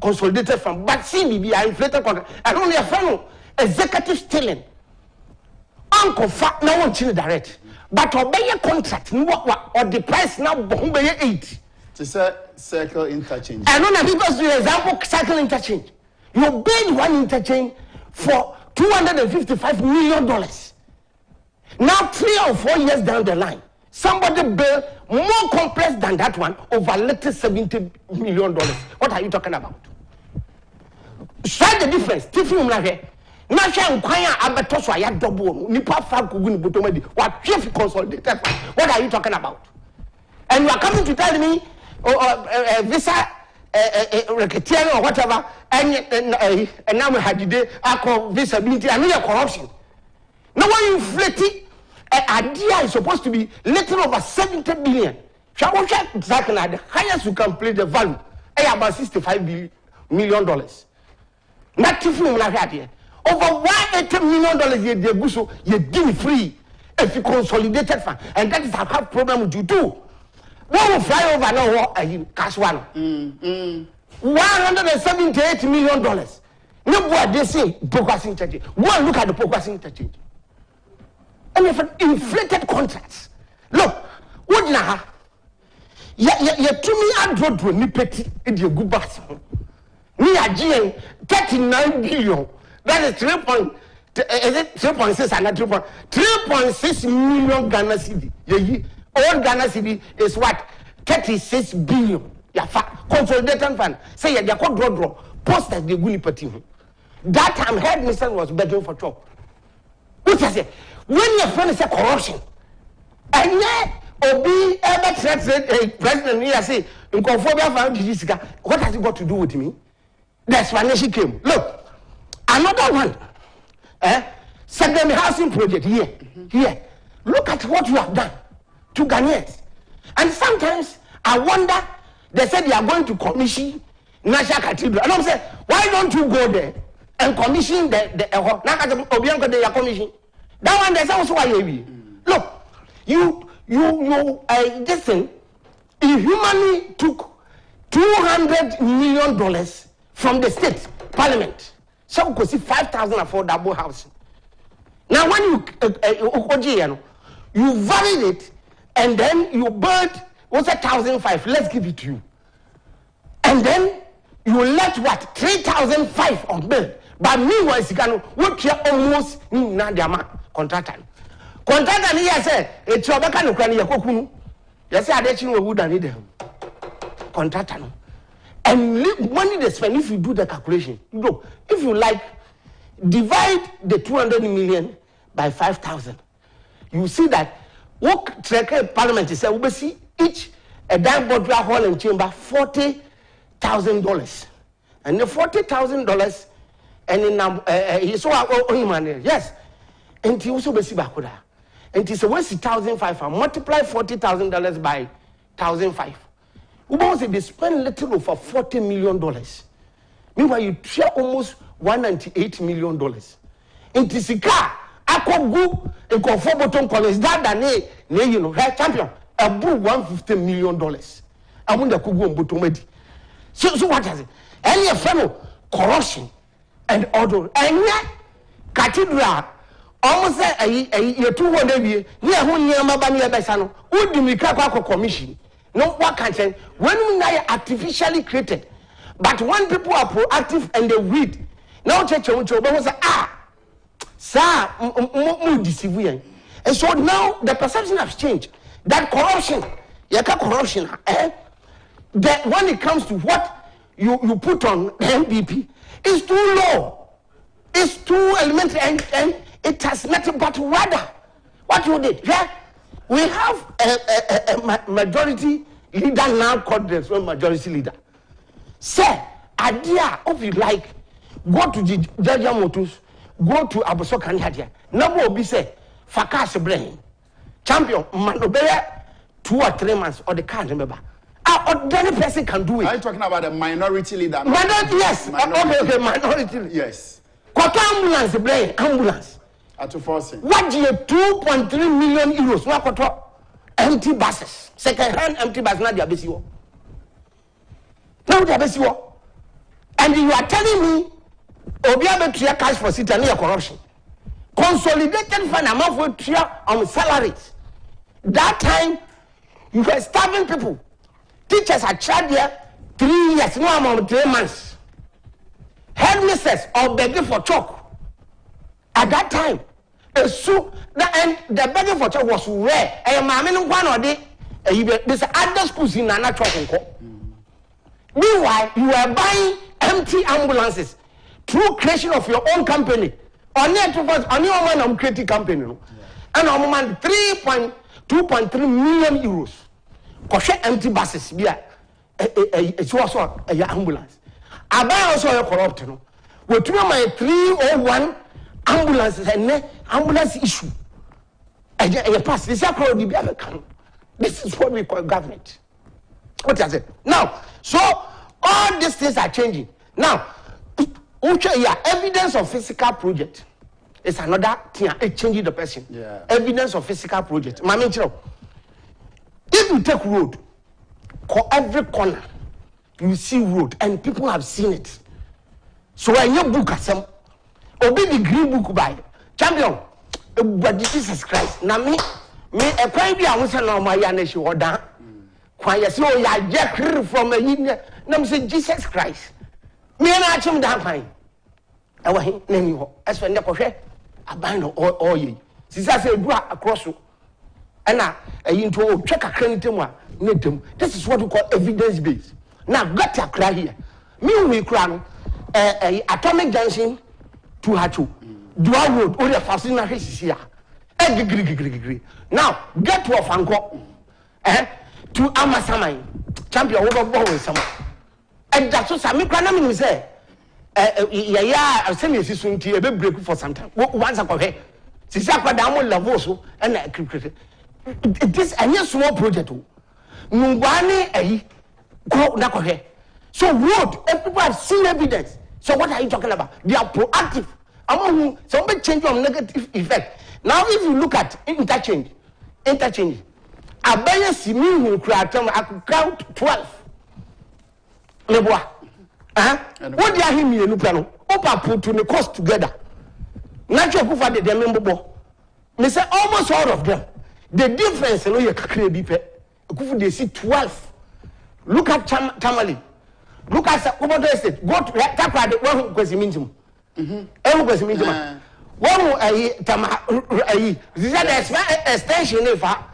consolidated from but CBB are inflated contracts and only a fellow executive stealing. Uncle fat no one chill direct. But obey a contract, no or the price now obey 8. It's a circle interchange. I don't know because the example circle interchange. You paid one interchange for $255 million. Now 3 or 4 years down the line, somebody bill more complex than that one over latest $70 million. What are you talking about? Try the difference. Now, what are you talking about? And you are coming to tell me visa racketeering or whatever, and now we had today visa ability and corruption. Now when you inflate it, idea is supposed to be little over 70 billion. Shall we check exactly the highest you can play the value? About $65 million. Not too few like here. Over $180 million they go so you give free if you consolidated fund, and that is how have problem with you too. One will fly over now cash one. $178 million. No boy they say progressing interchange. Go and look at the progressing interchange. And if inflated contracts. Look, what now? You to me andro ni petty in your good bass. Me a GM 39 billion. That is 3.6 and 3.6 million Ghana cedi. All Ghana cedi is what? 36 billion. Consolidated fund. Say you could draw. Post that the Guni party. That time headmaster was begging for chop. What I say? When your friend is a corruption, and yet Obi ever threatened president here say in conformity what has it got to do with me? The explanation came. Look. Another one, second housing project here. Look at what you have done to Ghanaians. And sometimes I wonder, they said they are going to commission National Cathedral. And I'm saying, why don't you go there and commission the commission? That one, there's also why you look, you this thing, inhumanly took $200 million from the state parliament. So we could see 5,000 affordable housing. Now when you valid it and then you build what's 1,005, let's give it to you. And then you let what 3,005 on bill. But meanwhile, you work here almost contractor. Contractor here say it's your back and you say I let you know who done it. contractor no and money they spend. If you do the calculation, look, if you like divide the 200 million by 5,000, you see that what parliament is saying, we see each a dime board hall and chamber $40,000, and the $40,000 and in he saw only money, yes, and he also be see bakuda, and he said, what's 1,500 multiply $40,000 by 1,500. Ubonse they spend little over $40 million. Meanwhile, you share almost $198 million. In Tisika, Akogu, and Conformaton College, that you know, right champion, above $150 million. I wonder Kugu Butomedi. So what is it? Any fellow corruption and order. And yet, cathedral almost a year 200 years, near one year, Mabania Bassano, would be Mikako Commission. No, what can say? When we are artificially created, but when people are proactive and they read, now church was sir, deceive. And so now the perception has changed. That corruption, corruption, that when it comes to what you put on the MPP, is too low, it's too elementary, and it has nothing but rather what you did. Yeah? We have a majority leader now called the majority leader. Say, idea if you like, go to Jaja Motus, go to Abuso Kanyadia. Number will be say, Fakas brain. Champion, Manobea, 2 or 3 months, or the can't remember. An ordinary person can do it. Are you talking about a minority leader? Minority, yes. Okay, minority. Yes. Quarter ambulance, brain, ambulance. At forcing. What do you 2.3 million euros? What empty buses, second-hand empty buses, not the abesiwo. Now the abesiwo, and you are telling me, Obiabe tria cash for sit and corruption, consolidated fund amount for tria on salaries. That time, you were starving people. Teachers are charged there 3 years, no amount 3 months. Headmisters are begging for chalk. At that time, and the begging for chalk was rare. And my man one or day, there's other schools in Nana Chokonko. Meanwhile, you are buying empty ambulances through creation of your own company. On your one, I'm creating company. And I'm on 2.3 million euros. Because empty buses, yeah, it's also an ambulance. I buy also a corrupt. We took my 301 ambulances and ambulance issue. And pass this This is what we call government. What does it? Now, so all these things are changing. Now, evidence of physical project is another thing. It changes the person. Yeah. Evidence of physical project. Yeah. If you take road, every corner, you see road, and people have seen it. So when you book some, obey the green book by champion, but Jesus Christ. Now me, a private I was on my yaneshi or down. When you see, I jack from a union, now say Jesus Christ. Me and I chum down fine. I want him, as for Nepo, I bind all ye. Since I say, across you. And now, into check a cranitum. This is what we call evidence based. Now, got to cry here. Me, we crown atomic junction to Hachu. Dual road, all the fascinations here. Now, get to a Fanko to Amasamai, champion over Bowen summer. And that's what Sami Cranam say. I'll send you to a big break for some time. Once I go here. Sisaka Damo Lavoso and this a small project. Nubani go nakohe. So road, people have seen evidence. So what are you talking about? They are proactive. Among somebody change of negative effect. Now if you look at interchange. Abaya simi who creatum I could count 12. Leboa. What do you hear me in Lupano? Opa put to the cost together. Natural kufa de demembo. Me say almost all of them. The difference no you can be kufu they see 12. Look at Tamale. Look at Obodo Estate. Go to Tapra the one who goes minimum. Goes minimum. One who this is the extension if a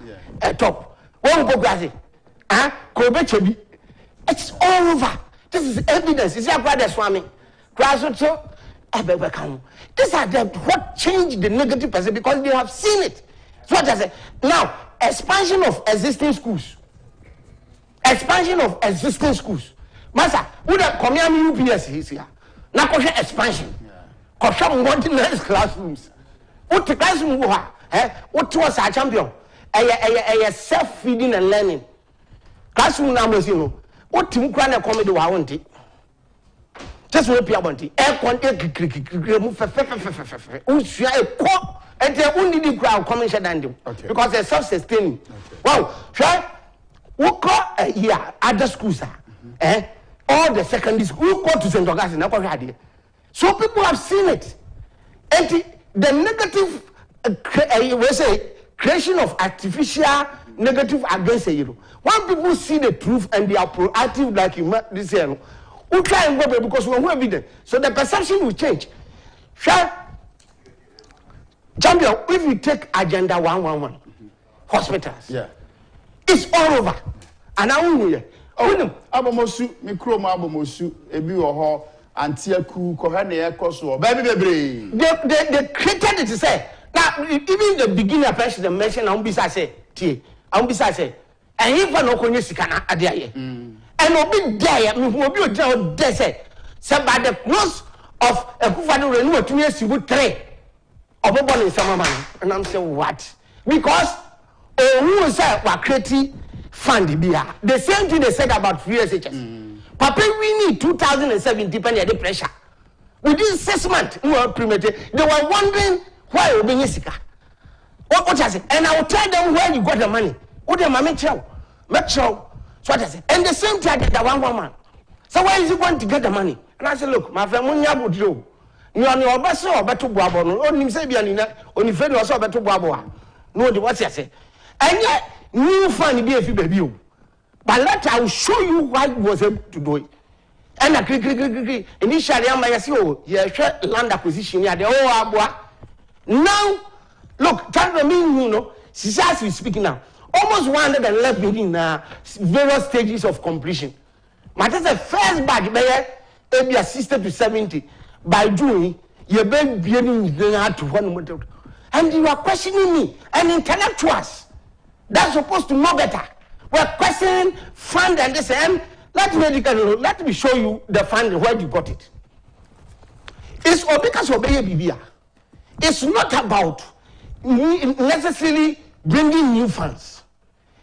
top. One go gazi. Kobe chebi. It's all over. This is evidence. Is your brother Swami? These are what changed the negative perception because they have seen it. So what I say now, expansion of existing schools. Master, would have come here UPS here. Now expansion. Caution wanting nice classrooms. What the classroom what was our champion? A self-feeding and learning. Classroom numbers, you know. What Tim Cranner comedy I want it. Just what you want it. Air content, and they only the crowd coming than because they're self-sustaining. Wow, try. We call a year other schools, all the secondary school go to St. Augustine. So people have seen it, and the negative, we say creation of artificial negative against you. When people see the truth and they are proactive, like you this year, we try and go because we are evident. So the perception will change. Sure. Champion, if you take Agenda 111, hospitals, it's all over. And I will hear. Oh, Abomosu, Mikroma Abomosu, Ebi Oho, Antiaku, Kohane, Koso, baby. They created it to say. Now, even the beginner person mentioned, I'm beside say, and if I know Konyesikana Adia, and will be there, will be there, say, by the close of a Kufano renewal 2 years, you would trade. Of a body summer, and I'm saying what? Because who is that creating fund? The same thing they said about free SHS. Papa, we need 2007 depending on the pressure. Within 6 months, we were primitive. They were wondering why you're being sick. What I say? And I will tell them where you got the money. What the money show? Make sure. So what I say? And the same time, the one man. So where is he going to get the money? And I said, look, my friend, would you? You are your best or better guabo. No, only say only friend or so better guabo. No, the what I say. And yet, new fund be a few baby. But later I will show you why he was able to do it. And I click. Initially, I'm like, oh, yeah, land acquisition. Yeah, the abwa. Now, look, tell me, you know, as we speak now, almost 111 million various stages of completion. But that's the first batch, maybe a 60 to 70. By doing, you're being to one. And you are questioning me, and intellectuals that's supposed to know better. We're questioning fund and this and let me show you the fund where you got it. It's because of Bibia. It's not about necessarily bringing new funds.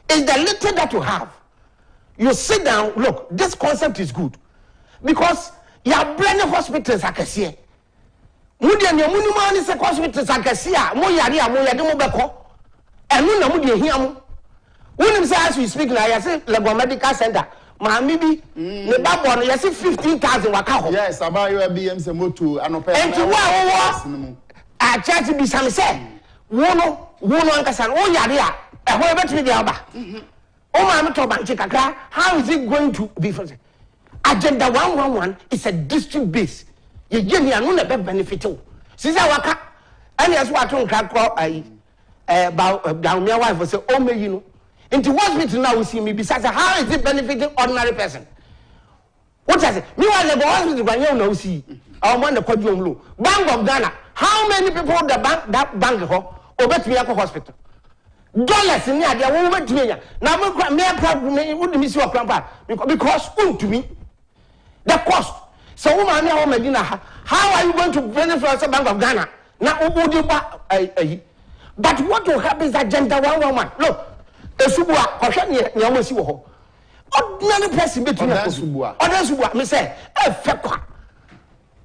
It's the little that you have. You sit down, look, this concept is good because you have brand new hospitals I can see. Mudia ne munuma ni se hospitals I can see. Mo yare mo beko. Enu na mudia hiamu. When say as we speak now, you say Lagos Medical Center. Maami bi ne babo no you say 15,000 waka ho. Yes, about your BM se moto anope. And to wo a church bi sam say wo no ankasa wo yare a e ho betimi dia ba. O maami to bank kakra, how is it going to be for? Agenda 111 is a district base. You give me no benefit. Since I waka, and yes, what on call about down my wife was say, oh, me, you know. Into hospital now we see me besides how is it benefiting ordinary person? What I say? Me was the hospital when you know see. I want the quadrum Bank of Ghana. How many people that bank over to me hospital? Dollars in there, they won't to me. Now, me problem would miss your grandpa because to me. The cost. So, how are you going to benefit the Bank of Ghana? Now, but what will happen is Agenda 111. Look, a subua, ordinary person between us. Ordinary, me say, a fekwa.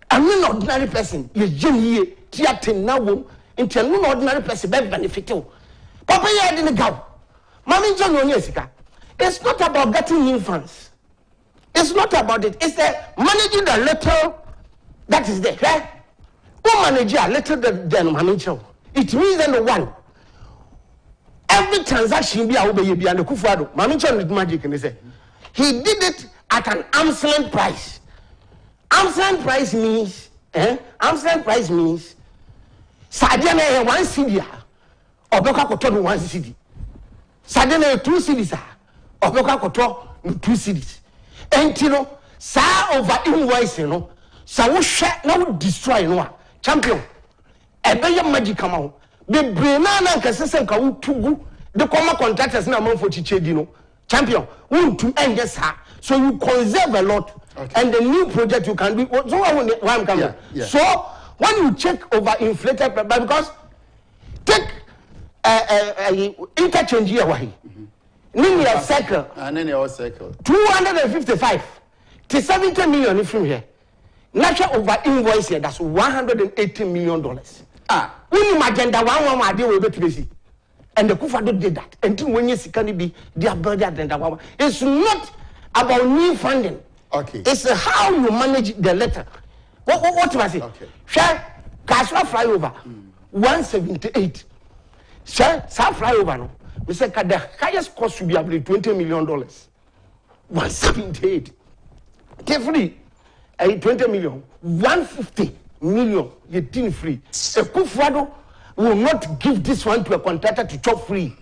I'm an ordinary person. You genie, tiatin now, into an ordinary person, benefit. Papa, you didn't go. Mammy John Yesika. It's not about getting new funds. It's not about it. It's the managing the little that is there, right? Who manage a little than manage? It means the one. Every transaction be a be and the akufo-addo. Mamicho with magic and they say he did it at an arm's length price. Arm's length price means arm's length price means Sadiana 1 CD or Boka Koto 1 CD. Sadiana 2 CDs or Boka Koto 2 CDs. entino sa over invoice no sa wo hwe na wo destroy no a champion ebeye magic kama ho be brena na nkase se nka wo tugu the common contractors na man for chichedi no champion won't end sa so you conserve a lot. Okay. And the new project you can do so why I'm coming. Yeah. So when you check over inflated because take interchange here why linear circle and then your circle 255 to 70 million from here natural over invoice here that's $180 million. When you agenda one deal with the and the akufo-addo did that until when you see can be their brother agenda. It's not about new funding. Okay. It's how you manage the letter. What do I say? Okay. Share Kaswa flyover 178. Share South flyover no. We say the highest cost should be about $20 million. 178. Free. 20 million. 150 million. You're free. Akufo-addo will not give this one to a contractor to chop free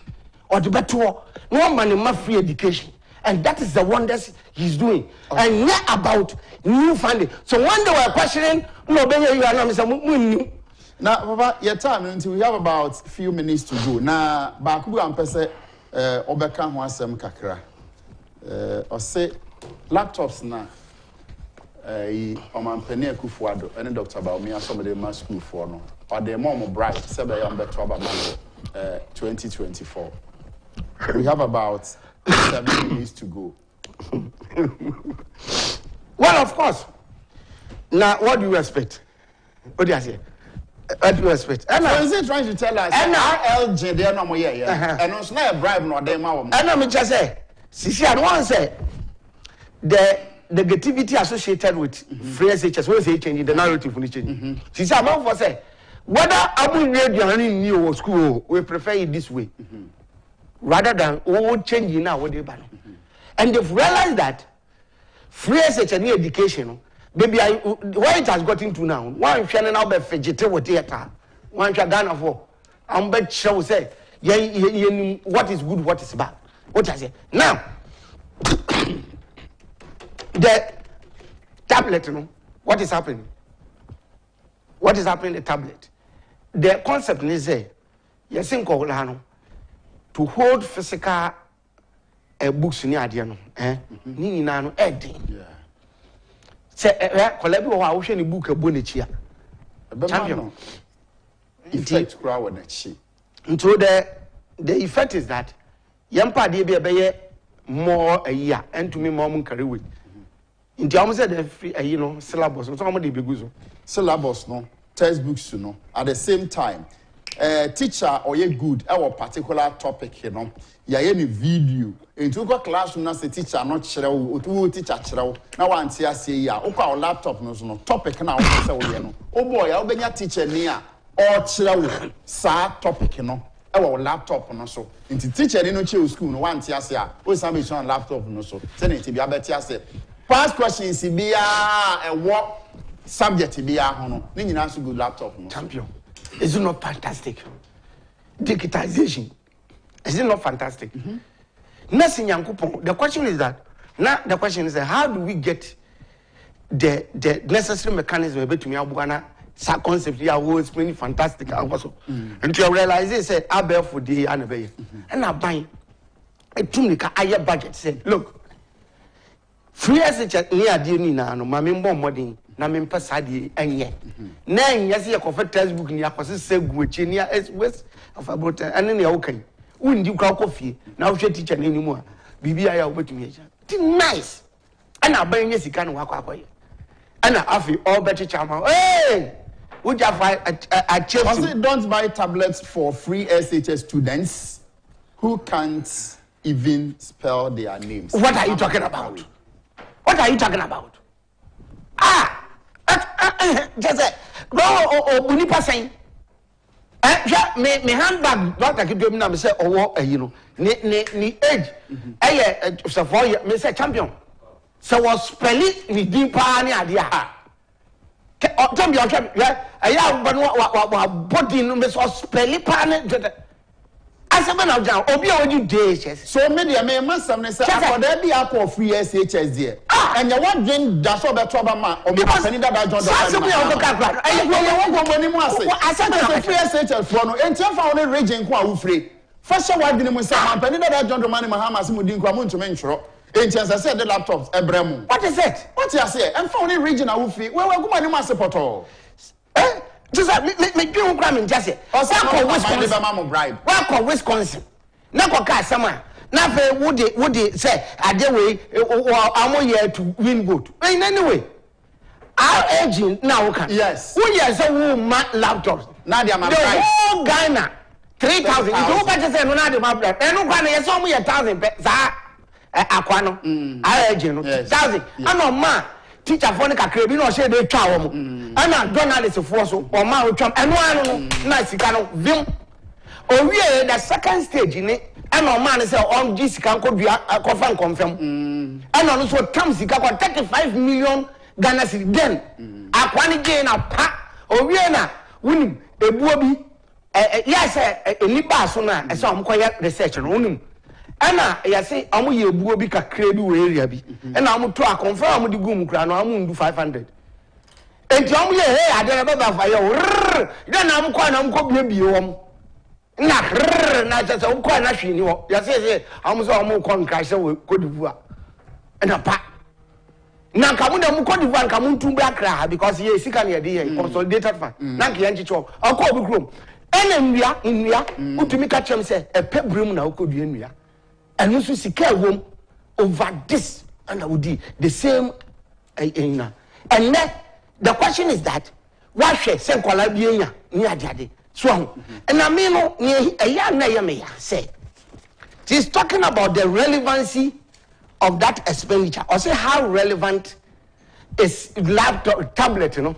or to better no money more free education. And that is the wonders he's doing. Okay. And not about new funding. So one day we're questioning, no, you are not Mr. Now, Papa, your time until we have about few minutes to go. Now, Bakubu and Pese, Obeka Mwasem Kakra. Or say laptops now. Omanpene Akufo-Addo, and Dr. Baumia, some of them are school for no. Or the mom bright, 7 2024. We have about 7 minutes to go. Well, of course. Now, what do you expect? What do you say? What do you expect? So is it trying to tell us? LJ, they are no more here. And it's not a bribe, no, they are. And I'm just say, see, I don't want to say the negativity associated with free SHS. When they change the narrative, when they change. See, I'm not for say whether Abu in new school, we prefer it this way. Rather than changing now what they ban. And they've realized that free SHS education, baby, where it has gotten to now, one channel now be vegetable theater, one Ghana for, I'm bet shall say, what is good, what is bad. What I say now, the tablet, you know, what is happening? What is happening in the tablet? The concept is there, yes, in Kolano. To hold physical books in the idea, Nini Nano, editing. Say, Collabi or ocean book a bonichia. Champion. Effect crowd and she. So the effect is that Yampa de more a year and to me, mom carry with. In the almost said, syllabus, and somebody be good. Syllabus, no, textbooks, no, at the same time. Teacher or you good our particular topic, you know, any video into go classroom as a teacher not shrew teacher shrew now one say ya our laptop no topic now oh boy I'll be your teacher near or shrew sa topic you know our laptop no so into teacher no choose school no one say oh some on laptop no so send it to be about say past questions be a what subject be a hono ni nyina so good laptop no champion. Is it not fantastic? Digitization. Is it not fantastic? The question is that now the question is that how do we get the necessary mechanism to me abugana concept here who explain fantastic also until you realize they said I bear for the and I buy a tunica higher budget said look free SHS near the na no mami bomb modern na me mpesa de enye na enye se yakofa textbook ni akwase segu echi ni west of about ane ne yawokan undi kwa kofie na wo hwe teacher na nimu a bibia ya obetumi eja nice ana abanye sika no akwakoye ana afi all better chama hey would you find a chip don't buy tablets for free SHS students who can't even spell their names. What are you talking about? What are you talking about? Just say, no, Bunipa saying, me handbag, Doctor Kidum, say, oh, you know, ni age, so for you, me say champion. So was spelling ni deep pani idea. Champion, I have body no me so spelling pani. Asabe na Jan, Obi a you DHS. So media me masam ne say for there be akọ free SHS there. And you want drink da so beto ba ma o me pani da John. Asabe na go kakra. You want go money mu ase. Asabe na free SHS for no enti fa no region ko a wo free. Fasha wa dini mu say man pani da John Dramani Mahama se mu din ko amuntu me ntworo. Enti ansa say the laptops ebremu. What is it? What you say? And for no region a wo free. We go money mu ase poto. Just me dream cramming just say. Welcome Wisconsin. Na ko ka sama. Na fe would say adewe amo here to win vote. In anyway. Our agent now can. Yes. Who years so laptops. Now they are my the price. whole Ghana 3,000. You don't better say no na the map. And no Ghana yes so 1,000 za akwano. Our agent 1,000. Ano ma teacher for kakra bi no say dey twa wo mo ana journalist for so o ma o twam eno anu na sika no vim o wie the second stage ni ana o ma ne say on gi sika ko dua ko confirm ana no so tam sika ko 35 million Ghana cedi then akwani ge na pa o wie na wunim ebuo bi yes enipa so na e say o mo koye research no wunim ana ya say amu ye buo bi kakra bi we area bi na amu to a confirm amu di gum kra no amu ndu 500 enti amu ye hey adere baba fa ye then amu kwa na amu ko bie bie wo na just amu kwa na hwini wo ya say amu so amu kon kra se we kodivu na pa na kamu da mu kodivu an kamu ntu bra kra because ye sika na ye dey consolidated fund na ke yanchi cho akọ obi krom ene nwia utumi ka chem se e pebrum na ukodua nwia. And also secure home over this and I would do the same and then the question is that what she send Colabia near Jadi so and I mean a year na say she's talking about the relevancy of that expenditure or say how relevant is laptop tablet to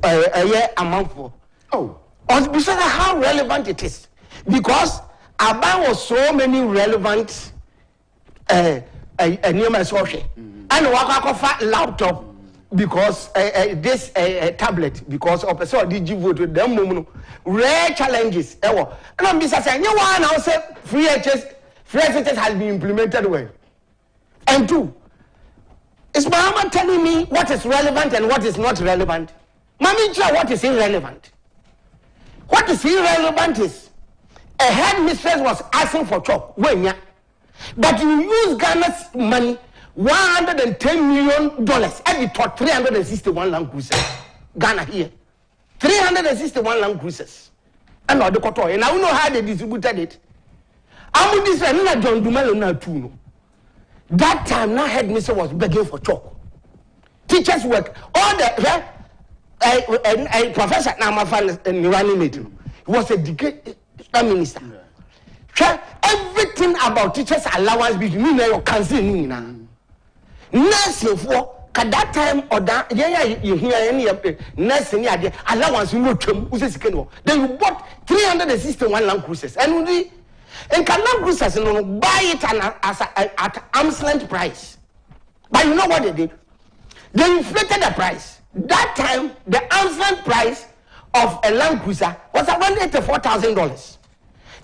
a year amount for or besides how relevant it is because about was so many relevant social and waka laptop because this tablet because of so did you vote with them rare challenges and I'm saying you one now say free access has been implemented well and two is Muhammad telling me what is relevant and what is not relevant. Mami what is irrelevant is a headmistress was asking for chalk, but you use Ghana's money, $110 million at the top 361 land cruisers. Ghana here, 361 land cruisers. And not the Koto. And I don't know how they distributed it. I'm with this one, not John Dumelo, not too. That time, now headmistress was begging for chalk. Teachers work all the professor Namafan and running meeting was a decade. Minister, everything about teachers' allowance between your council nursing for at that time or that you hear any nursing allowance you know then you bought 361 land cruisers and we and can land cruisers buy it at arm's length price. But you know what they did? They inflated the price. That time the arm's length price of a land cruiser was around $84,000.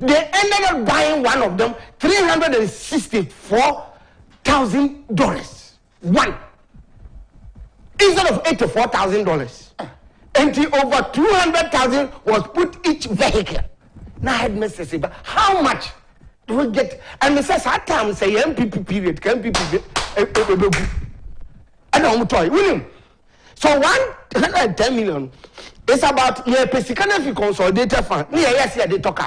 They ended up buying one of them $364,000. One. Instead of $84,000. And over $200,000 was put each vehicle. Now headmaster say, but how much do we get? And they says at times say MPP period, MPP I don't tell you, William. So 110 million is about your Pesicana consolidated fund. Yes, they talk.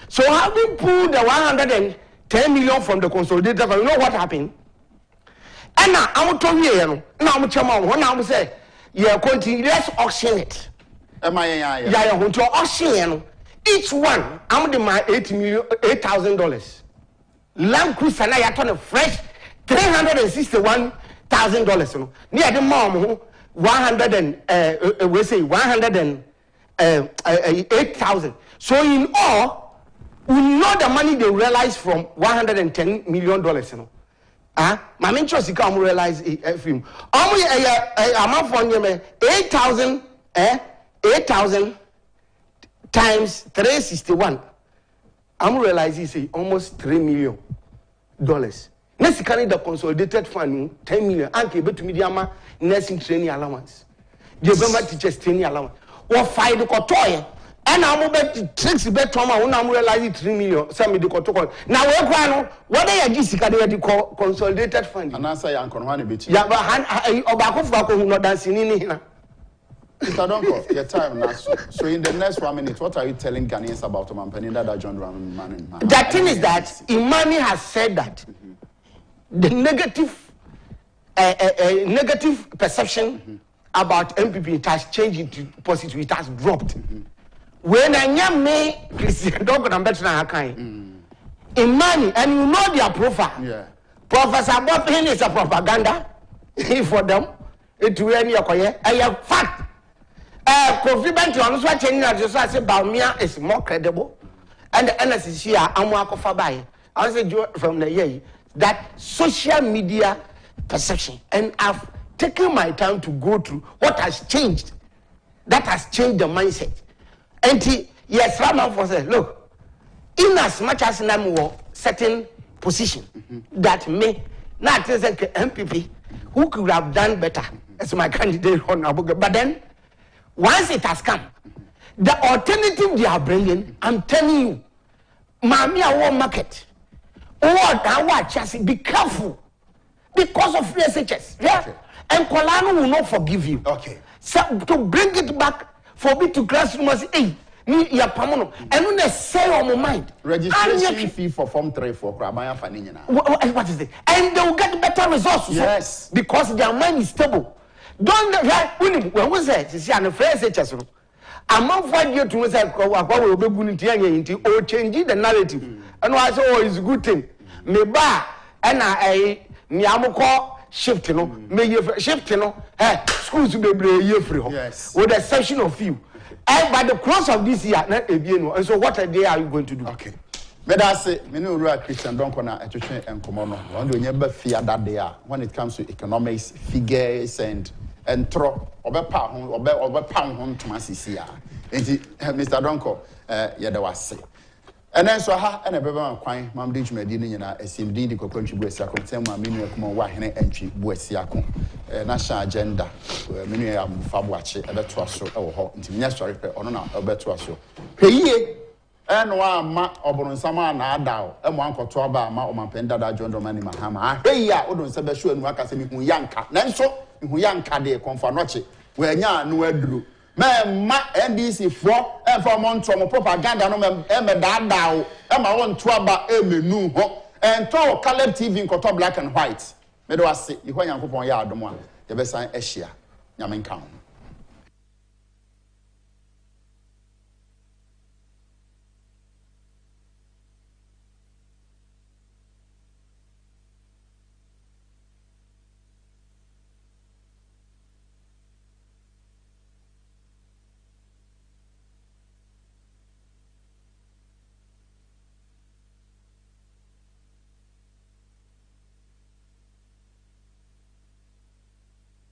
So having pulled the 110 million from the consolidated fund, you know what happened? And now I'm telling you, now I'm telling you, say, yeah, continue, let's auction it. Yeah, going to auction each one. I'm the my $8,000. Land Cruiser, and I turn a fresh $361,000. Near the mom, 108,000. So in all, we know the money they realize from $110 million. My main choice is to realize a film. Amount for 8,000 times 361. I'm realizing say almost $3 million. Next carry the consolidated fund 10 million. Anke bet mediama nursing training allowance. The government teachers training allowance. Or fight the kotoye. And I'm bet tricks bet trauma when I'm realizing 3 million. Some of the kotoye. Now what are you Jessica they call consolidated fund? And answer your uncle one bit. Yeah, but Obako not dancing in here. Mr. Donkor, your time now. So in the next 1 minute, what are you telling Ghanaians about Omampeni that John Manning? The thing is that Imani has said that the negative perception about MPP it has changed into positive. It has dropped. When I me Christian Donkor and better than Imani, and you know their profile. Yeah. Professor Bob is a propaganda for them. It will any a fact. Confident on what changing as I say Baumia is more credible. And the NSC here, I'm Wakofabai. I say from the year that social media perception. And I've taken my time to go through what has changed. That has changed the mindset. And yes, Ramaphosa said, look, in as much as I'm certain position that may not MPP who could have done better as my candidate on Abuga, but then once it has come, the alternative they are bringing, I'm telling you, Mamia war market. Be careful because of free SHS. Yeah? Okay. And Kolano will not forgive you. Okay. So to bring it back for me to classroom, hey, you are permanent. And when they say on my mind, registration fee for Form 3 for Krabaya Fanina. What is it? And they will get better results. Yes. Because their mind is stable. Don't when we say see an phrase SHS. Among 5 years to say or changing the narrative. And I say, oh, it's a good thing. Me ba and I shift, shift, schools will be a year free. Yes. With the exception of few. And by the close of this year, and so what a day are you going to do? Okay. But I say, me know real Christian Donkor na etuche enkomo no. One do nyeba fear that they are when it comes to economics, figures and tro obepa ho obepa ho ntoma sisi a. Enti Mr. Donkor ye da wase. And then so ha and a beba kwan mam de dwumadi ni nyina asimdi di kokontwi buasi akontem ma menu akoma wa hene antwi buasi akon national agenda menu ya mfabo ache ebeto aso ewo ho nti nya sori pe ono na ebeto aso heyie eno ama oboronsama na adawo emo ankoto aba ama omampenda da John Dramani Mahama ahei a odonse be hwe anu aka se mihu yanka nanso mihu yanka de konfa noche we anya anu aduro ma NDC for months from propaganda no me da ma won to aba emenu ho ento Caleb TV nkoto black and white me do ase ihwa yankopon ya adom a ye be san ehia nyame nka ho